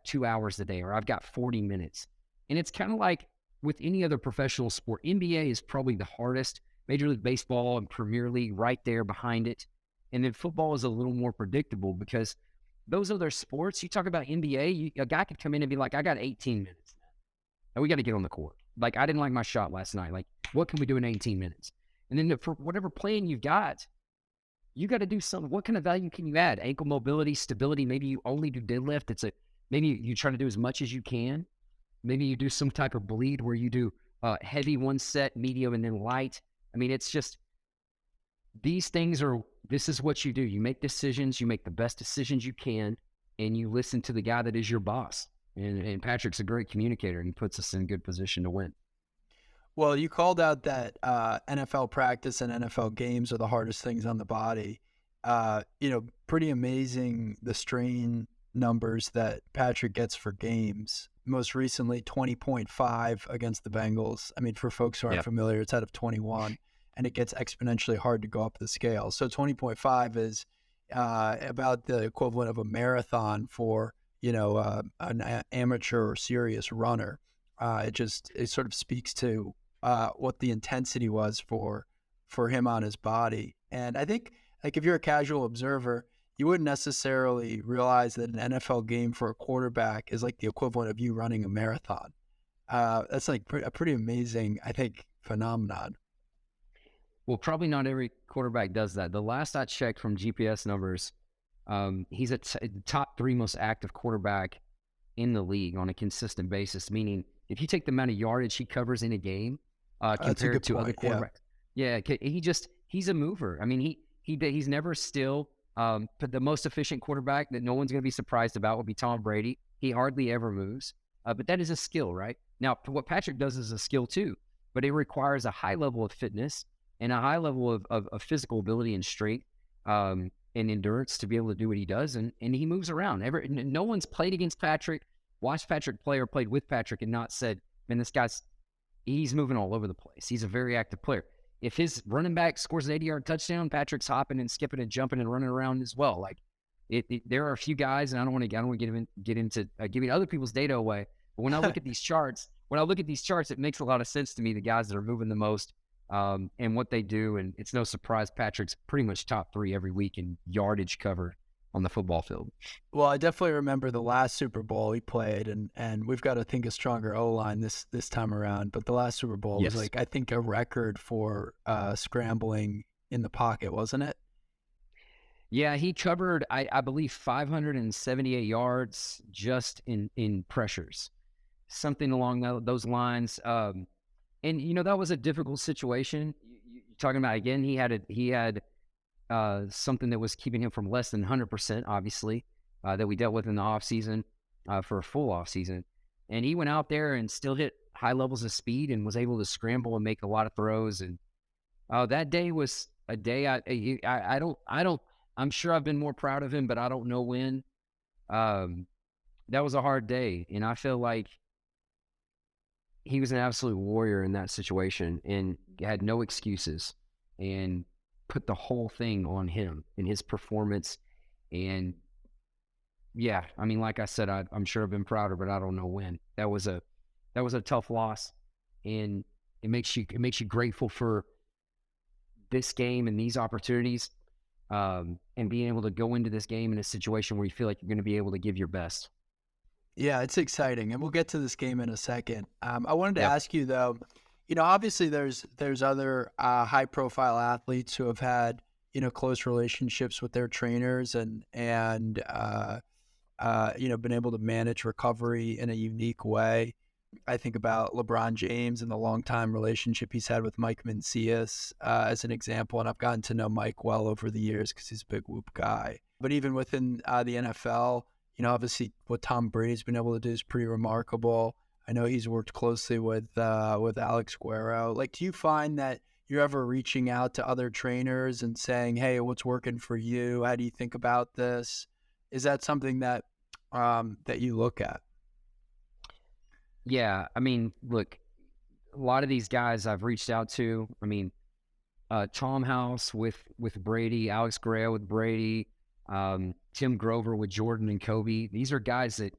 2 hours a day, or I've got 40 minutes. And it's kind of like with any other professional sport. NBA is probably the hardest. Major League Baseball and Premier League right there behind it. And then football is a little more predictable, because those other sports, you talk about NBA, a guy could come in and be like, I got 18 minutes now, and we got to get on the court. Like, I didn't like my shot last night. Like, what can we do in 18 minutes? And then for whatever plan you've got, you got to do something. What kind of value can you add? Ankle mobility, stability. Maybe you only do deadlift. Maybe you try to do as much as you can. Maybe you do some type of bleed where you do heavy one set, medium, and then light. I mean, it's just, this is what you do. You make decisions, you make the best decisions you can, and you listen to the guy that is your boss. And Patrick's a great communicator, and he puts us in a good position to win. Well, you called out that NFL practice and NFL games are the hardest things on the body. Pretty amazing the strain numbers that Patrick gets for games. Most recently, 20.5 against the Bengals. I mean, for folks who aren't familiar, it's out of 21, and it gets exponentially hard to go up the scale. So 20.5 is about the equivalent of a marathon for, an amateur or serious runner. It sort of speaks to what the intensity was for him on his body. And I think, like, if you're a casual observer, you wouldn't necessarily realize that an NFL game for a quarterback is like the equivalent of you running a marathon. That's like a pretty amazing, I think, phenomenon. Well, probably not every quarterback does that. The last I checked from GPS numbers, he's the top 3 most active quarterback in the league on a consistent basis, meaning if you take the amount of yardage he covers in a game compared to other quarterbacks. Yeah, he's a mover. I mean, he's never still. But the most efficient quarterback that no one's going to be surprised about would be Tom Brady. He hardly ever moves, but that is a skill, right? Now, what Patrick does is a skill too, but it requires a high level of fitness and a high level of physical ability and strength and endurance to be able to do what he does, and he moves around. No one's played against Patrick, watched Patrick play, or played with Patrick and not said, man, he's moving all over the place. He's a very active player. If his running back scores an 80-yard touchdown, Patrick's hopping and skipping and jumping and running around as well. Like, there are a few guys, and I don't want to get into giving other people's data away. But when I look at these charts, it makes a lot of sense to me. The guys that are moving the most and what they do, and it's no surprise Patrick's pretty much top 3 every week in yardage covered on the football field. Well, I definitely remember the last Super Bowl he played, and we've got to think a stronger O-line this time around. But the last Super Bowl was, like, I think, a record for scrambling in the pocket, wasn't it? Yeah, he covered, I believe, 578 yards just in pressures, something along those lines. And that was a difficult situation. You're talking about, again, he had something that was keeping him from less than 100%, obviously, that we dealt with in the offseason for a full offseason. And he went out there and still hit high levels of speed and was able to scramble and make a lot of throws. And that day was a day I'm sure I've been more proud of him, but I don't know when. That was a hard day, and I feel like he was an absolute warrior in that situation and had no excuses and put the whole thing on him and his performance. And yeah, I mean, like I said, I'm sure I've been prouder, but I don't know when. That was a tough loss, and it makes you grateful for this game and these opportunities, and being able to go into this game in a situation where you feel like you're going to be able to give your best. Yeah, it's exciting, and we'll get to this game in a second. I wanted to ask you, though, Obviously there's other high profile athletes who have had, close relationships with their trainers and been able to manage recovery in a unique way. I think about LeBron James and the long-time relationship he's had with Mike Mancias as an example, and I've gotten to know Mike well over the years because he's a big Whoop guy. But even within the NFL, obviously what Tom Brady's been able to do is pretty remarkable. I know he's worked closely with Alex Guerrero. Like, do you find that you're ever reaching out to other trainers and saying, "Hey, what's working for you? How do you think about this?" Is that something that you look at? Yeah, I mean, look, a lot of these guys I've reached out to. I mean, Tom House with Brady, Alex Guerrero with Brady, Tim Grover with Jordan and Kobe. These are guys that,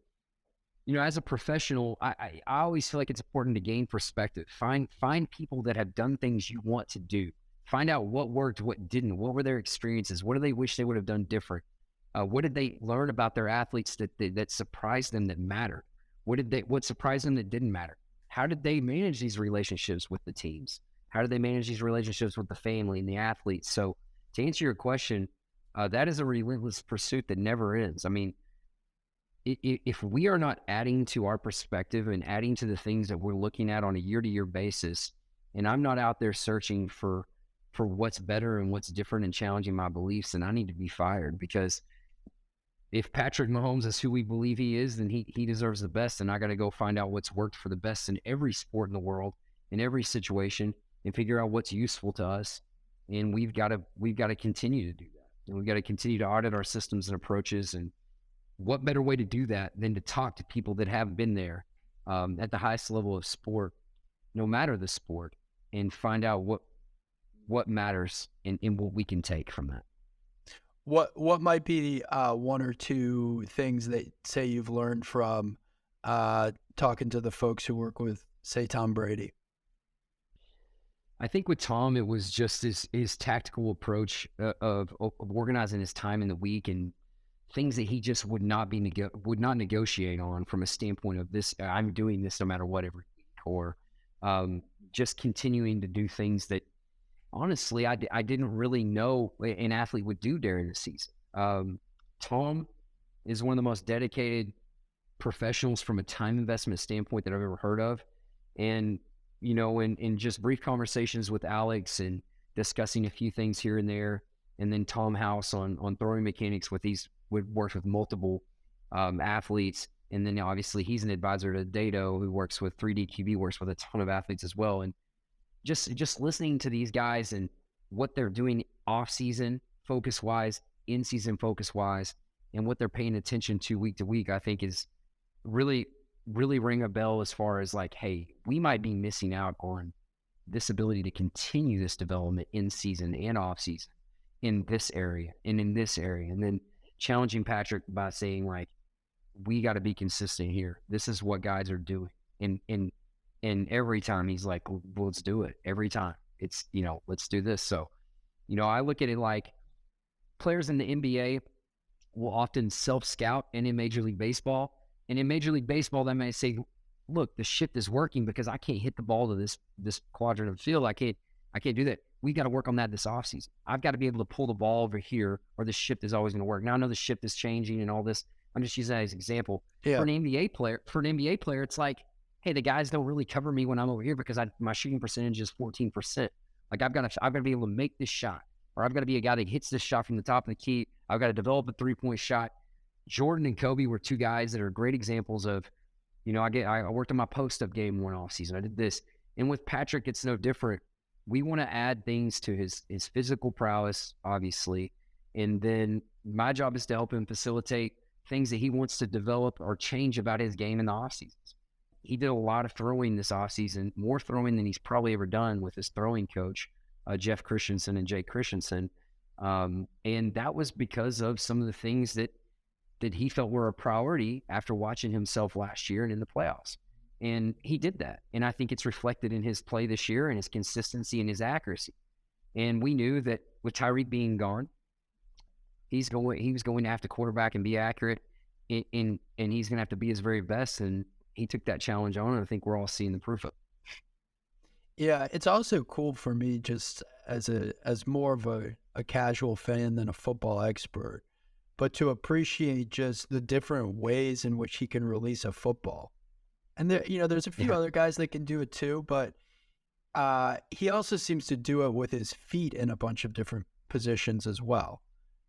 as a professional, I always feel like it's important to gain perspective. Find people that have done things you want to do. Find out what worked, what didn't. What were their experiences? What do they wish they would have done different? What did they learn about their athletes that surprised them, that mattered? What surprised them that didn't matter? How did they manage these relationships with the teams? How did they manage these relationships with the family and the athletes? So to answer your question, that is a relentless pursuit that never ends. I mean, if we are not adding to our perspective and adding to the things that we're looking at on a year-to-year basis, and I'm not out there searching for what's better and what's different and challenging my beliefs, then I need to be fired. Because if Patrick Mahomes is who we believe he is, then he deserves the best, and I got to go find out what's worked for the best in every sport in the world, in every situation, and figure out what's useful to us. And we've got to continue to do that, and we've got to continue to audit our systems and approaches. And what better way to do that than to talk to people that have been there at the highest level of sport, no matter the sport, and find out what matters and what we can take from that. What might be one or two things that, say, you've learned from talking to the folks who work with, say, Tom Brady? I think with Tom, it was just his tactical approach of organizing his time in the week and things that he just would not negotiate on from a standpoint of this. I'm doing this no matter what every week, or just continuing to do things that honestly I didn't really know an athlete would do during the season. Tom is one of the most dedicated professionals from a time investment standpoint that I've ever heard of, and in just brief conversations with Alex and discussing a few things here and there, and then Tom House on throwing mechanics works with multiple athletes, and then obviously he's an advisor to Dato, who works with 3D QB, works with a ton of athletes as well. And just listening to these guys and what they're doing off season focus wise, in season focus wise, and what they're paying attention to week, I think is really ring a bell as far as like, hey, we might be missing out on this ability to continue this development in season and off season in this area and in this area. And then challenging Patrick by saying, like, we got to be consistent here. This is what guys are doing. And every time he's like, well, let's do it. Every time it's, let's do this. So, I look at it like players in the NBA will often self-scout, and in Major League Baseball. And in Major League Baseball, they may say, look, the shift is working because I can't hit the ball to this quadrant of the field. I can't do that. We got to work on that this offseason. I've got to be able to pull the ball over here, or the shift is always going to work. Now I know the shift is changing and all this. I'm just using that as an example. Yeah. For an NBA player, it's like, hey, the guys don't really cover me when I'm over here because my shooting percentage is 14%. Like I've got to be able to make this shot, or I've got to be a guy that hits this shot from the top of the key. I've got to develop a 3-point shot. Jordan and Kobe were two guys that are great examples of, I worked on my post-up game one off season. I did this. And with Patrick, it's no different. We want to add things to his physical prowess, obviously. And then my job is to help him facilitate things that he wants to develop or change about his game in the off seasons. He did a lot of throwing this off season, more throwing than he's probably ever done with his throwing coach, Jeff Christensen and Jake Christensen. And that was because of some of the things that he felt were a priority after watching himself last year and in the playoffs. And he did that. And I think it's reflected in his play this year and his consistency and his accuracy. And we knew that with Tyreek being gone, he was going to have to quarterback and be accurate, and he's going to have to be his very best. And he took that challenge on, and I think we're all seeing the proof of it. Yeah, it's also cool for me just as more of a casual fan than a football expert, but to appreciate just the different ways in which he can release a football. And there's a few Yeah. other guys that can do it too, but he also seems to do it with his feet in a bunch of different positions as well.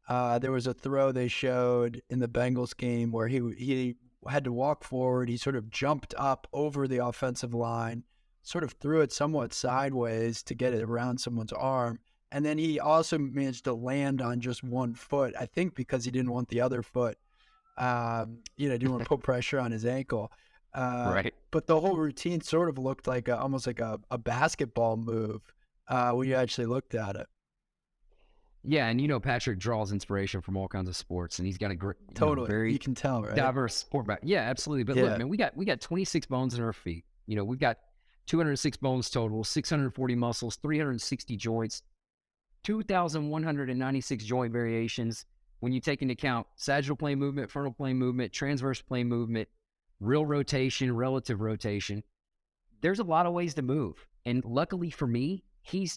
There was a throw they showed in the Bengals game where he had to walk forward. He sort of jumped up over the offensive line, sort of threw it somewhat sideways to get it around someone's arm. And then he also managed to land on just one foot, I think because he didn't want the other foot, didn't want to put pressure on his ankle. Right. But the whole routine sort of looked like almost like a basketball move when you actually looked at it. Yeah, and Patrick draws inspiration from all kinds of sports, and he's got a great, Totally. You very can tell, right? diverse sport back. Yeah, absolutely. But look, Yeah. man, we got 26 bones in our feet. We've got 206 bones total, 640 muscles, 360 joints, 2,196 joint variations. When you take into account sagittal plane movement, frontal plane movement, transverse plane movement, real rotation, relative rotation, there's a lot of ways to move. And luckily for me, he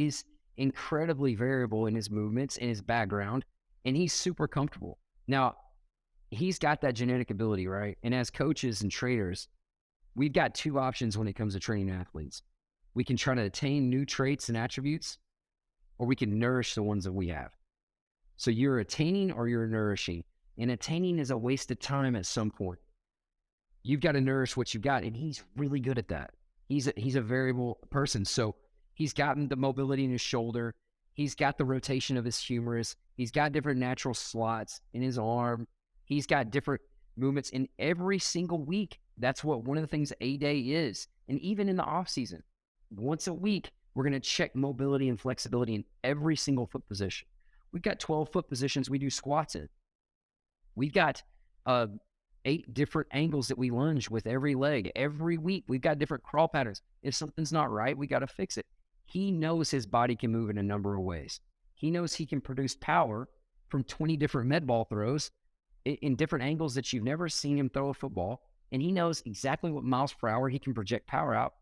is incredibly variable in his movements and his background, and he's super comfortable. Now, he's got that genetic ability, right? And as coaches and trainers, we've got two options when it comes to training athletes. We can try to attain new traits and attributes, or we can nourish the ones that we have. So you're attaining or you're nourishing. And attaining is a waste of time at some point. You've got to nourish what you've got, and he's really good at that. He's a variable person. So he's gotten the mobility in his shoulder. He's got the rotation of his humerus. He's got different natural slots in his arm. He's got different movements in every single week. That's what one of the things A-Day is. And even in the off season, once a week, we're going to check mobility and flexibility in every single foot position. We've got 12 foot positions we do squats in. We've got 8 different angles that we lunge with every leg. Every week, we've got different crawl patterns. If something's not right, we got to fix it. He knows his body can move in a number of ways. He knows he can produce power from 20 different med ball throws in different angles that you've never seen him throw a football. And he knows exactly what miles per hour he can project power out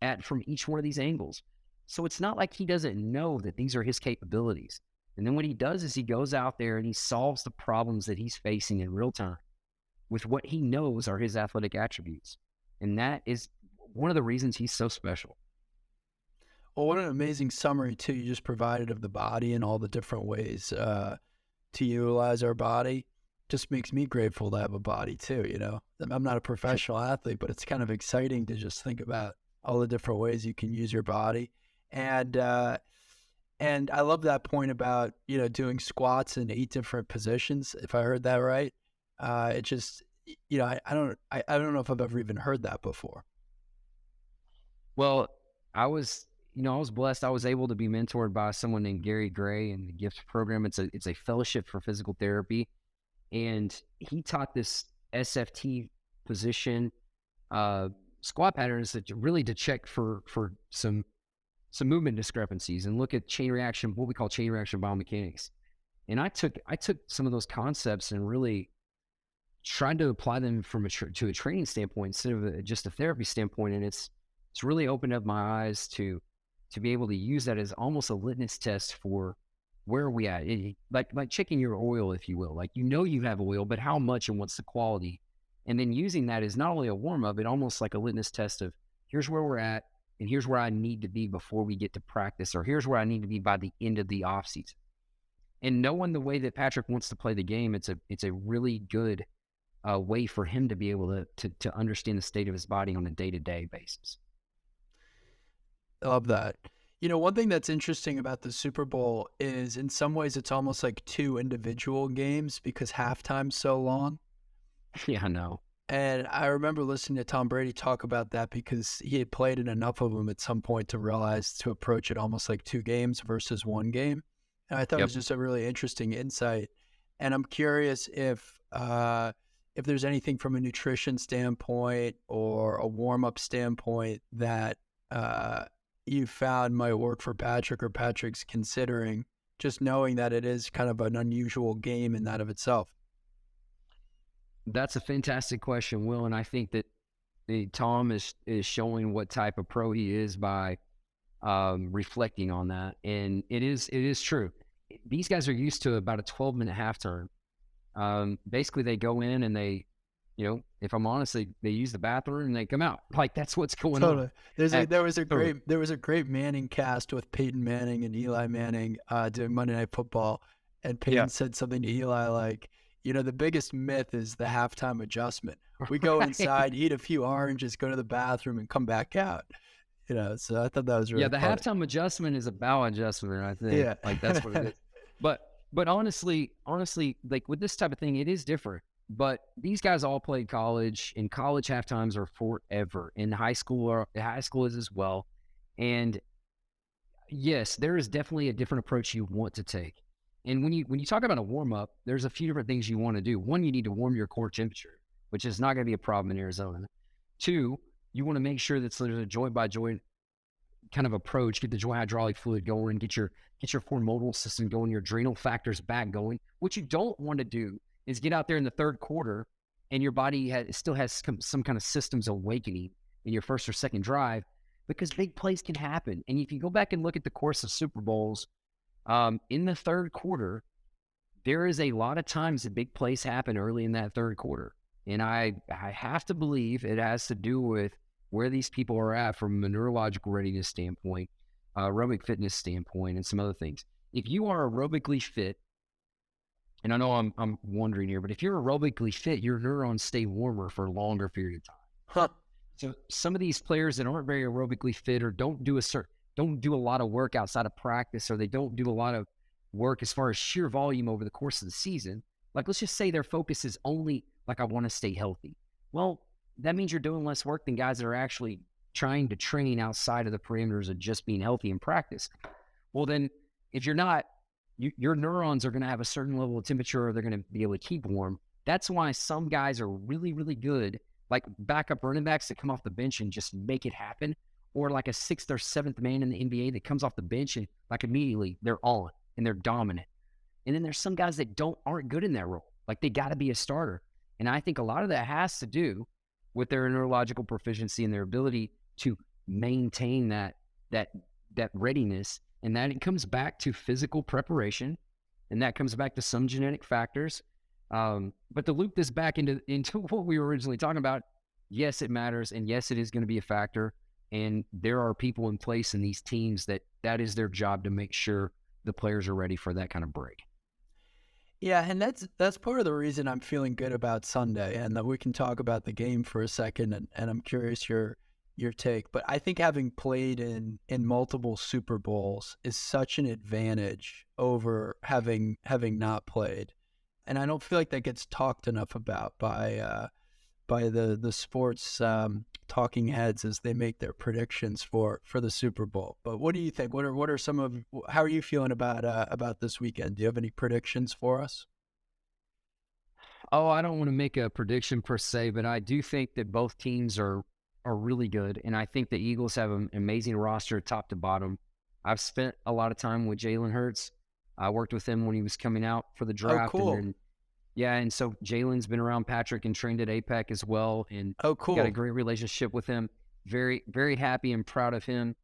at from each one of these angles. So it's not like he doesn't know that these are his capabilities. And then what he does is he goes out there and he solves the problems that he's facing in real time with what he knows are his athletic attributes. And that is one of the reasons he's so special. Well, what an amazing summary, too, you just provided of the body and all the different ways to utilize our body. Just makes me grateful to have a body, too, I'm not a professional athlete, but it's kind of exciting to just think about all the different ways you can use your body. And I love that point about, doing squats in 8 different positions, if I heard that right. It just, I don't know if I've ever even heard that before. Well, I was blessed. I was able to be mentored by someone named Gary Gray in the GIFT program. It's a fellowship for physical therapy. And he taught this SFT position, squat patterns that really to check for some movement discrepancies and look at chain reaction, what we call chain reaction biomechanics. And I took some of those concepts and really tried to apply them from to a training standpoint instead of just a therapy standpoint. And it's really opened up my eyes to be able to use that as almost a litmus test for where are we at? Like checking your oil, if you will. Like, you have oil, but how much and what's the quality? And then using that as not only a warm-up, but almost like a litmus test of here's where we're at, and here's where I need to be before we get to practice, or here's where I need to be by the end of the offseason. And knowing the way that Patrick wants to play the game, it's a really good way for him to be able to understand the state of his body on a day-to-day basis. I love that. One thing that's interesting about the Super Bowl is in some ways it's almost like 2 individual games because halftime's so long. Yeah, I know. And I remember listening to Tom Brady talk about that because he had played in enough of them at some point to realize to approach it almost like 2 games versus 1 game. And I thought it was just a really interesting insight. And I'm curious if there's anything from a nutrition standpoint or a warm-up standpoint that you found might work for Patrick or Patrick's considering, just knowing that it is kind of an unusual game in that of itself. That's a fantastic question, Will. And I think that Tom is showing what type of pro he is by reflecting on that, and it is true. These guys are used to about a 12-minute half turn. Basically, they go in and they, if I'm honest, they use the bathroom and they come out. Like, that's what's going Totally. on. There was a great Manning cast with Peyton Manning and Eli Manning doing Monday Night Football, and Peyton said something to Eli like, the biggest myth is the halftime adjustment. We go inside, eat a few oranges, go to the bathroom, and come back out. So I thought that was really the funny. halftime adjustment is a bowel adjustment, I think. Yeah. Like, that's what it is. But honestly, like with this type of thing, it is different. But these guys all played college, and college halftimes are forever. And high school is as well. And yes, there is definitely a different approach you want to take. And when you talk about a warm up, there's a few different things you want to do. One, you need to warm your core temperature, which is not going to be a problem in Arizona. Two, you want to make sure that there's a joint by joint kind of approach, get the joint hydraulic fluid going, get your core modal system going, your adrenal factors back going. What you don't want to do is get out there in the third quarter and your body still has some kind of systems awakening in your first or second drive, because big plays can happen. And if you go back and look at the course of Super Bowls, in the third quarter, there is a lot of times that big plays happen early in that third quarter. And I have to believe it has to do with where these people are at from a neurological readiness standpoint, aerobic fitness standpoint, and some other things. If you are aerobically fit, and I know I'm wondering here, but if you're aerobically fit, your neurons stay warmer for a longer period of time. Huh. So some of these players that aren't very aerobically fit, or don't do a lot of work outside of practice, or they don't do a lot of work as far as sheer volume over the course of the season, like let's just say their focus is only like, I want to stay healthy. Well, that means you're doing less work than guys that are actually trying to train outside of the parameters of just being healthy in practice. Well, then if you're not, your neurons are going to have a certain level of temperature, or they're going to be able to keep warm. That's why some guys are really, really good, like backup running backs that come off the bench and just make it happen, or like a sixth or seventh man in the NBA that comes off the bench and like immediately they're on and they're dominant. And then there's some guys that aren't good in that role. Like, they got to be a starter. And I think a lot of that has to do with their neurological proficiency and their ability to maintain that readiness. And that it comes back to physical preparation, and that comes back to some genetic factors. But to loop this back into what we were originally talking about, yes, it matters, and yes, it is going to be a factor. And there are people in place in these teams that is their job to make sure the players are ready for that kind of break. Yeah, and that's part of the reason I'm feeling good about Sunday, and that we can talk about the game for a second, and I'm curious your take. But I think having played in multiple Super Bowls is such an advantage over having not played, and I don't feel like that gets talked enough about by the sports talking heads as they make their predictions for the Super Bowl. But what do you think? What are some of, how are you feeling about this weekend? Do you have any predictions for us? Oh, I don't want to make a prediction per se, but I do think that both teams are really good, and I think the Eagles have an amazing roster top to bottom. I've spent a lot of time with Jalen Hurts. I worked with him when he was coming out for the draft. Oh, cool. And so Jalen's been around Patrick and trained at APEC as well, and cool. Got a great relationship with him. Very, very happy and proud of him.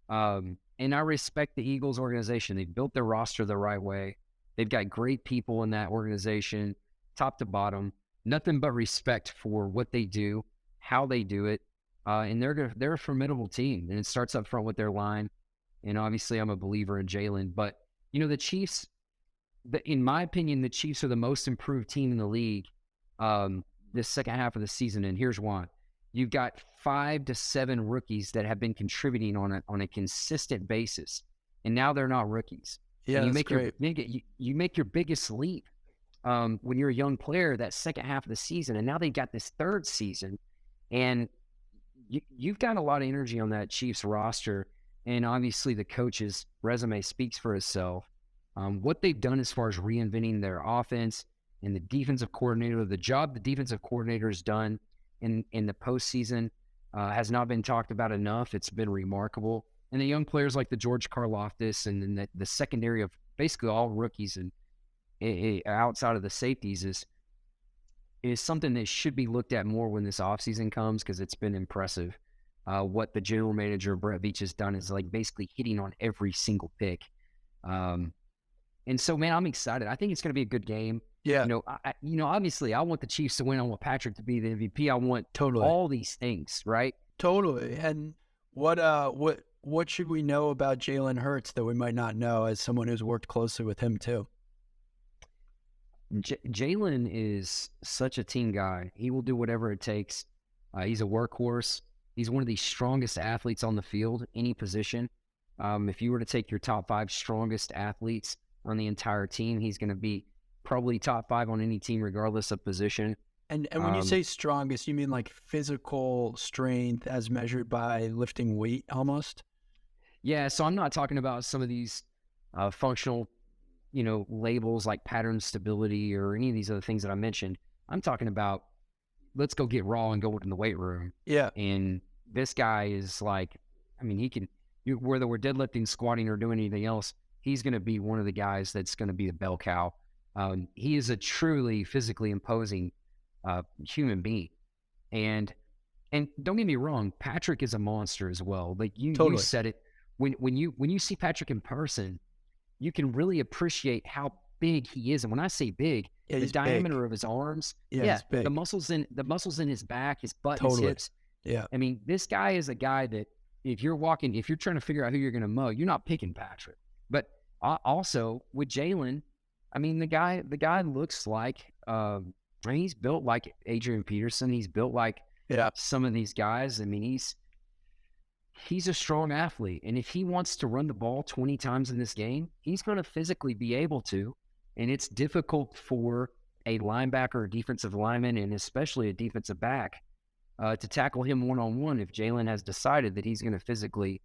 And I respect the Eagles organization. They've built their roster the right way. They've got great people in that organization, top to bottom. Nothing but respect for what they do, how they do it, and they're a formidable team. And it starts up front with their line. And obviously, I'm a believer in Jalen. But the Chiefs, in my opinion, the Chiefs are the most improved team in the league this second half of the season, and here's why. You've got 5 to 7 rookies that have been contributing on a consistent basis, and now they're not rookies. Yeah, you that's great. You make your biggest leap when you're a young player that second half of the season, and now they've got this third season, and you've got a lot of energy on that Chiefs roster, and obviously the coach's resume speaks for itself. What they've done as far as reinventing their offense and the defensive coordinator, the job the defensive coordinator has done in the postseason has not been talked about enough. It's been remarkable. And the young players like the George Karlaftis and then the secondary of basically all rookies and outside of the safeties is something that should be looked at more when this offseason comes, because it's been impressive. What the general manager, Brett Veach, has done is like basically hitting on every single pick. Um, and so, man, I'm excited. I think it's going to be a good game. Yeah, Obviously, I want the Chiefs to win. I want Patrick to be the MVP. I want totally. all these things, right? Totally. And what should we know about Jalen Hurts that we might not know as someone who's worked closely with him too? Jalen is such a team guy. He will do whatever it takes. He's a workhorse. He's one of the strongest athletes on the field, any position. If you were to take your top 5 strongest athletes on the entire team, he's going to be probably top 5 on any team, regardless of position. And when you say strongest, you mean like physical strength as measured by lifting weight almost? Yeah, so I'm not talking about some of these functional, labels like pattern stability or any of these other things that I mentioned. I'm talking about, let's go get raw and go in the weight room. Yeah. And this guy is like, he can, whether we're deadlifting, squatting, or doing anything else, he's going to be one of the guys that's going to be the bell cow. He is a truly physically imposing human being. And don't get me wrong, Patrick is a monster as well. Like you said it, when you see Patrick in person, you can really appreciate how big he is. And when I say big, the diameter of his arms, he's big. the muscles in his back, his butt, his hips. Yeah. This guy is a guy that if you're trying to figure out who you're going to mow, you're not picking Patrick. But also with Jalen, the guy looks like, he's built like Adrian Peterson. He's built like some of these guys. He's a strong athlete. And if he wants to run the ball 20 times in this game, he's going to physically be able to. And it's difficult for a linebacker or defensive lineman, and especially a defensive back, to tackle him one-on-one if Jalen has decided that he's going to physically,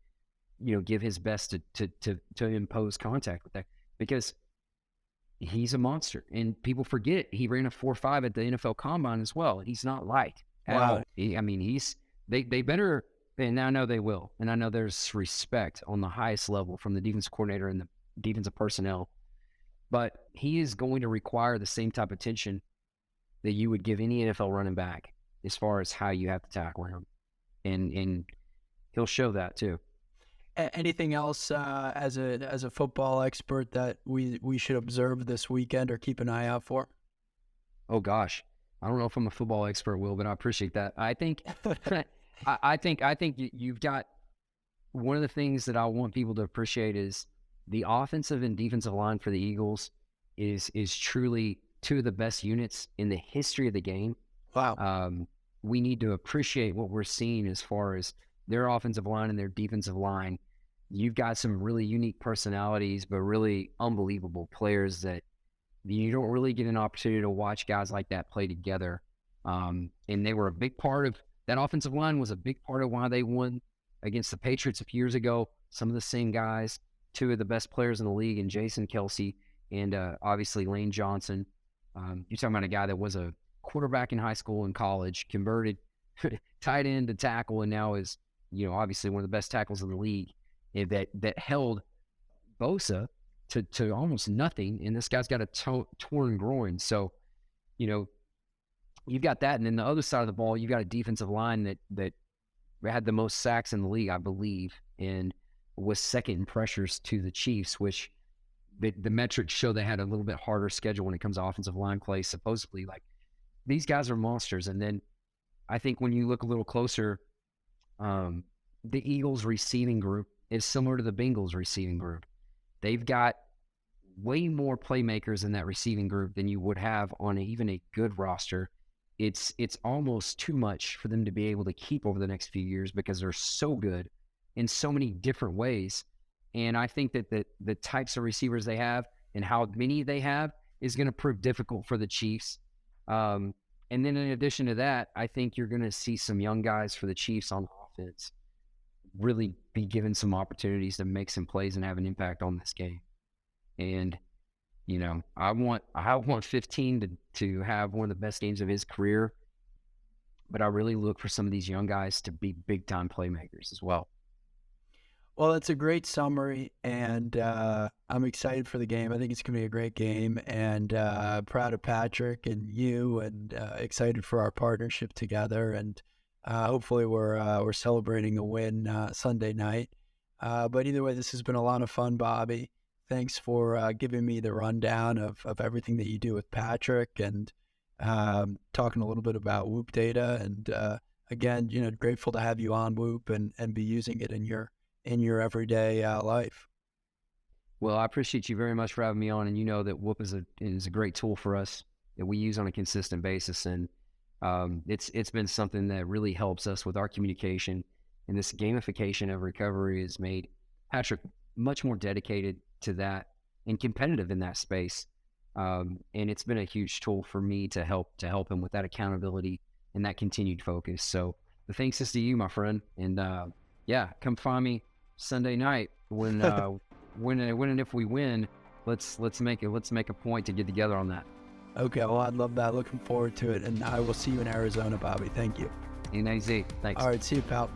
give his best to impose contact with that, because he's a monster. And people forget he ran a 4.5 at the NFL Combine as well. He's not light at all. They better, and I know they will, and I know there's respect on the highest level from the defensive coordinator and the defensive personnel, but he is going to require the same type of attention that you would give any NFL running back as far as how you have to tackle him. And he'll show that too. Anything else as a football expert that we should observe this weekend or keep an eye out for? Oh gosh, I don't know if I'm a football expert, Will, but I appreciate that. I think I think you've got one of the things that I want people to appreciate is the offensive and defensive line for the Eagles is truly two of the best units in the history of the game. Wow. We need to appreciate what we're seeing as far as their offensive line and their defensive line. You've got some really unique personalities, but really unbelievable players that you don't really get an opportunity to watch guys like that play together. And they were a big part of that offensive line, was a big part of why they won against the Patriots a few years ago. Some of the same guys, two of the best players in the league, and Jason Kelsey and obviously Lane Johnson. You're talking about a guy that was a quarterback in high school and college, converted tight end to tackle, and now is, obviously one of the best tackles in the league, that held Bosa to almost nothing. And this guy's got a torn groin. So, you've got that. And then the other side of the ball, you've got a defensive line that had the most sacks in the league, I believe, and was second in pressures to the Chiefs, which the metrics show they had a little bit harder schedule when it comes to offensive line play, supposedly. Like, these guys are monsters. And then I think when you look a little closer, the Eagles receiving group is similar to the Bengals receiving group. They've got way more playmakers in that receiving group than you would have on even a good roster. It's almost too much for them to be able to keep over the next few years because they're so good in so many different ways. And I think that the types of receivers they have and how many they have is going to prove difficult for the Chiefs. And then in addition to that, I think you're going to see some young guys for the Chiefs on offense really be given some opportunities to make some plays and have an impact on this game. And, I want 15 to have one of the best games of his career, but I really look for some of these young guys to be big time playmakers as well. Well, it's a great summary, and I'm excited for the game. I think it's going to be a great game, and proud of Patrick and you, and excited for our partnership together. And hopefully, we're celebrating a win Sunday night. But either way, this has been a lot of fun, Bobby. Thanks for giving me the rundown of everything that you do with Patrick, and talking a little bit about Whoop data. And again, grateful to have you on Whoop and be using it in your everyday life. Well, I appreciate you very much for having me on, and you know that Whoop is a great tool for us that we use on a consistent basis, and it's been something that really helps us with our communication. And this gamification of recovery has made Patrick much more dedicated to that and competitive in that space. And it's been a huge tool for me to help him with that accountability and that continued focus. So the thanks is to you, my friend, and yeah, come find me Sunday night when and if we win, let's make a point to get together on that. Okay, well, I'd love that. Looking forward to it, and I will see you in Arizona, Bobby. Thank you. NAZ, thanks. All right, see you, pal.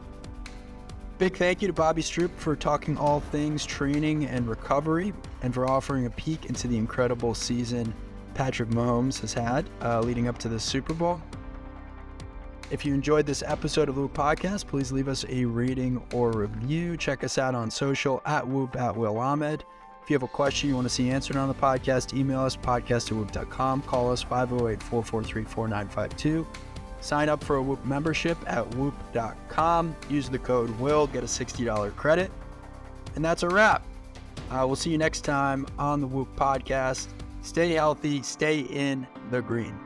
Big thank you to Bobby Stroupe for talking all things training and recovery, and for offering a peek into the incredible season Patrick Mahomes has had leading up to the Super Bowl. If you enjoyed this episode of the Whoop Podcast, please leave us a rating or review. Check us out on social @Whoop @WillAhmed. If you have a question you want to see answered on the podcast, email us podcast@whoop.com. Call us 508-443-4952. Sign up for a Whoop membership at whoop.com. Use the code WILL, get a $60 credit. And that's a wrap. We'll see you next time on the Whoop Podcast. Stay healthy, stay in the green.